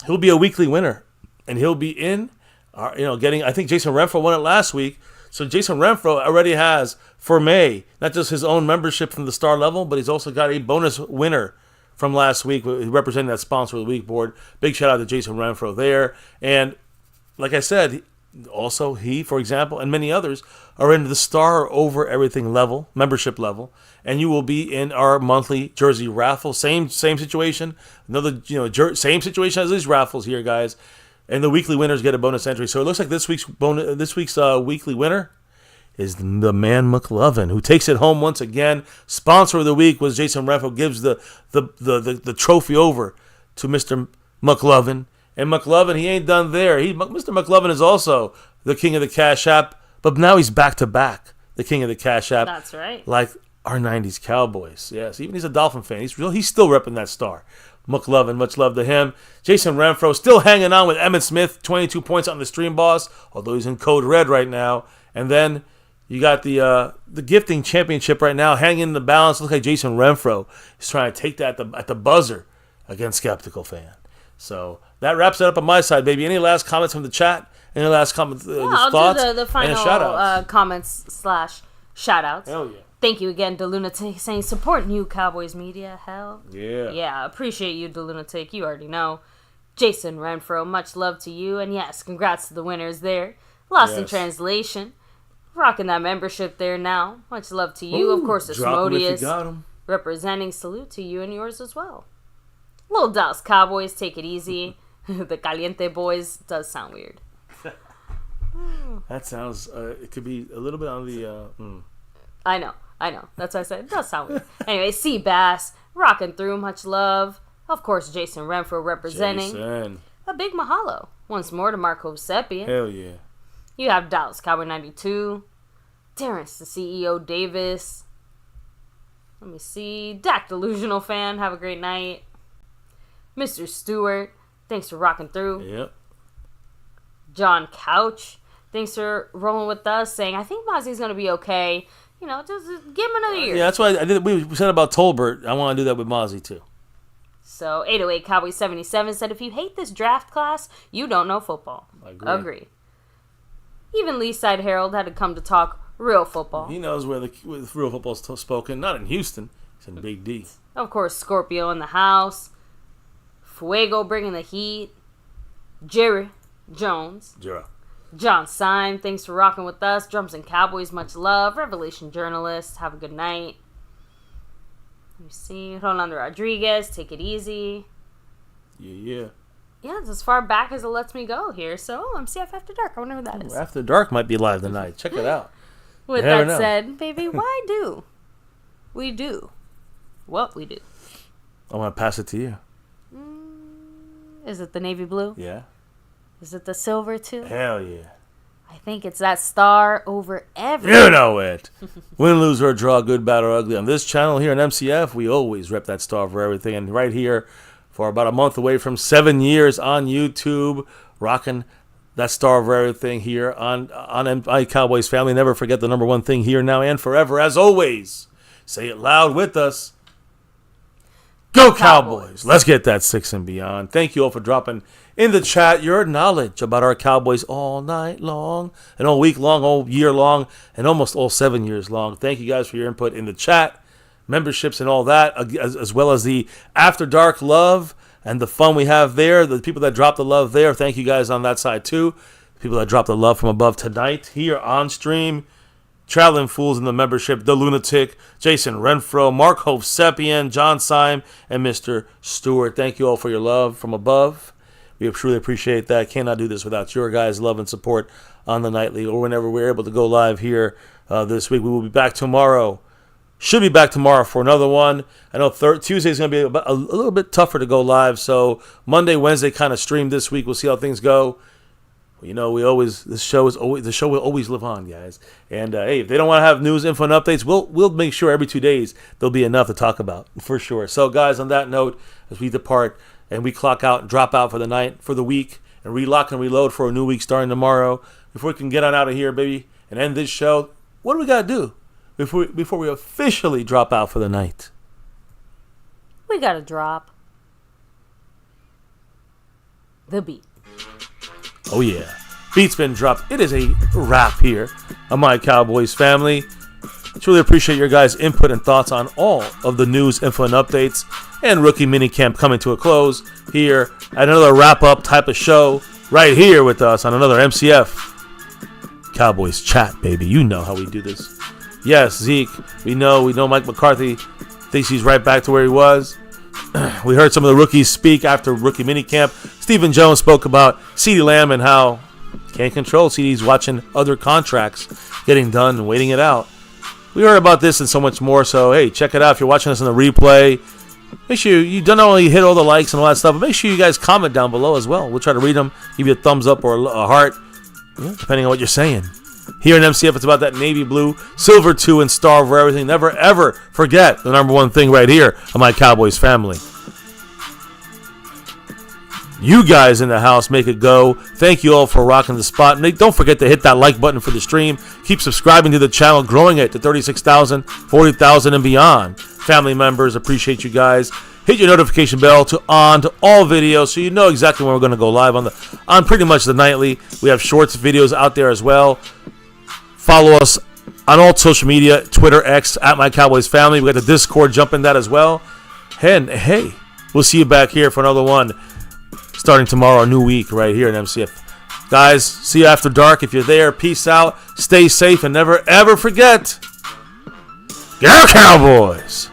He'll be a weekly winner. And he'll be in, getting, I think Jason Renfro won it last week. So Jason Renfro already has, for May, not just his own membership from the star level, but he's also got a bonus winner from last week, representing that Sponsor of the Week board. Big shout out to Jason Renfro there. And like I said, also he, for example, and many others are in the star over everything level, membership level. And you will be in our monthly jersey raffle. Same situation. Another, same situation as these raffles here, guys. And the weekly winners get a bonus entry. So it looks like this week's weekly winner is the man McLovin, who takes it home once again. Sponsor of the week was Jason Renfro. Gives the trophy over to Mr. McLovin. And McLovin, he ain't done there. Mr. McLovin is also the king of the Cash App, but now he's back to back the king of the Cash App. That's right. Like our '90s Cowboys. Yes, even he's a Dolphin fan. He's still repping that star. McLovin, much love to him. Jason Renfro still hanging on with Emmitt Smith, 22 points on the Stream Boss, although he's in code red right now. And then you got the gifting championship right now, hanging in the balance. Looks like Jason Renfro is trying to take that at the buzzer against Skeptical Fan. So that wraps it up on my side, baby. Any last comments from the chat? Any last comments? Thoughts? I'll do the final comments / shout-outs. Hell yeah. Thank you again, DeLunatic, saying support new Cowboys media. Hell yeah. Yeah, appreciate you, DeLunatic. You already know. Jason Renfro, much love to you. And yes, congrats to the winners there. Lost in translation. Rocking that membership there now. Much love to you. Of course, Asmodeus representing. Salute to you and yours as well. Little Dallas Cowboys, take it easy. The Caliente Boys does sound weird. That sounds, it could be a little bit on the, I know. That's why I said it does sound weird. Anyway, C Bass, rocking through, much love. Of course, Jason Renfro representing. Jason. A big mahalo once more to Marco Seppi. Hell yeah. You have Dallas Cowboy 92, Terrence the CEO Davis. Let me see. Dak Delusional Fan, have a great night. Mr. Stewart, thanks for rocking through. Yep. John Couch, thanks for rolling with us, saying, I think Mazi's going to be okay. You know, just give him another year. Yeah, that's why I did. We said about Tolbert. I want to do that with Mazi, too. So, 808 Cowboy 77 said, if you hate this draft class, you don't know football. I agree. Even Leaside Herald had to come to talk real football. He knows where the real football's spoken. Not in Houston. It's in Big D. Of course, Scorpio in the house. Fuego bringing the heat. Jerry Jones. Jera. John Syme, thanks for rocking with us. Drums and Cowboys, much love. Revelation Journalist, have a good night. Let me see. Rolando Rodriguez, take it easy. Yeah. Yeah, it's as far back as it lets me go here. So, CF After Dark. I wonder who that is. After Dark might be live tonight. Check it out. With that said, baby, why do we do what we do? I'm going to pass it to you. Is it the navy blue? Yeah. Is it the silver too? Hell yeah. I think it's that star over everything. You know it. Win, lose, or draw, good, bad, or ugly. On this channel here in MCF, we always rep that star for everything. And right here, for about a month away from 7 years on YouTube, rocking that star of everything here on MyCowboysFamily. Never forget the number one thing here, now, and forever. As always, say it loud with us. Go Cowboys! Let's get that 6 and beyond. Thank you all for dropping in the chat your knowledge about our Cowboys all night long, and all week long, all year long, and almost all 7 years long. Thank you guys for your input in the chat, memberships and all that, as well as the After Dark love and the fun we have there. The people that drop the love there, thank you guys on that side too. The people that drop the love from above tonight here on stream. Traveling Fools in the membership, The Lunatic, Jason Renfro, Mark Hovsepian, John Syme, and Mr. Stewart. Thank you all for your love from above. We truly appreciate that. Cannot do this without your guys' love and support on the nightly or whenever we're able to go live here this week. We will be back tomorrow. Should be back tomorrow for another one. I know Tuesday is going to be a little bit tougher to go live, so Monday, Wednesday kind of stream this week. We'll see how things go. You know, the show will always live on, guys. And hey, if they don't want to have news, info, and updates, we'll make sure every 2 days there'll be enough to talk about for sure. So, guys, on that note, as we depart and we clock out and drop out for the night, for the week, and relock and reload for a new week starting tomorrow, before we can get on out of here, baby, and end this show, what do we got to do before we officially drop out for the night? We got to drop the beat. Oh, yeah. Beat's been dropped. It is a wrap here on My Cowboys Family. I truly appreciate your guys' input and thoughts on all of the news, info, and updates. And rookie minicamp coming to a close here at another wrap-up type of show right here with us on another MCF Cowboys Chat, baby. You know how we do this. Yes, Zeke, we know Mike McCarthy thinks he's right back to where he was. We heard some of the rookies speak after rookie minicamp. Stephen Jones spoke about CeeDee Lamb and how can't control CeeDee's watching other contracts getting done and waiting it out. We heard about this and so much more, so hey, check it out. If you're watching this in the replay, make sure you don't only hit all the likes and all that stuff, but make sure you guys comment down below as well. We'll try to read them, give you a thumbs up or a heart, depending on what you're saying. Here in MCF, it's about that navy blue, silver 2, and star over everything. Never, ever forget the number one thing right here on My Cowboys Family. You guys in the house, make it go. Thank you all for rocking the spot. And don't forget to hit that like button for the stream. Keep subscribing to the channel, growing it to 36,000, 40,000, and beyond. Family members, appreciate you guys. Hit your notification bell to all videos so you know exactly when we're going to go live on pretty much the nightly. We have shorts videos out there as well. Follow us on all social media, Twitter, X, at My Cowboys Family. We got the Discord, jump in that as well. And hey, we'll see you back here for another one starting tomorrow, a new week right here in MCF. Guys, see you after dark. If you're there, peace out. Stay safe and never, ever forget, go Cowboys!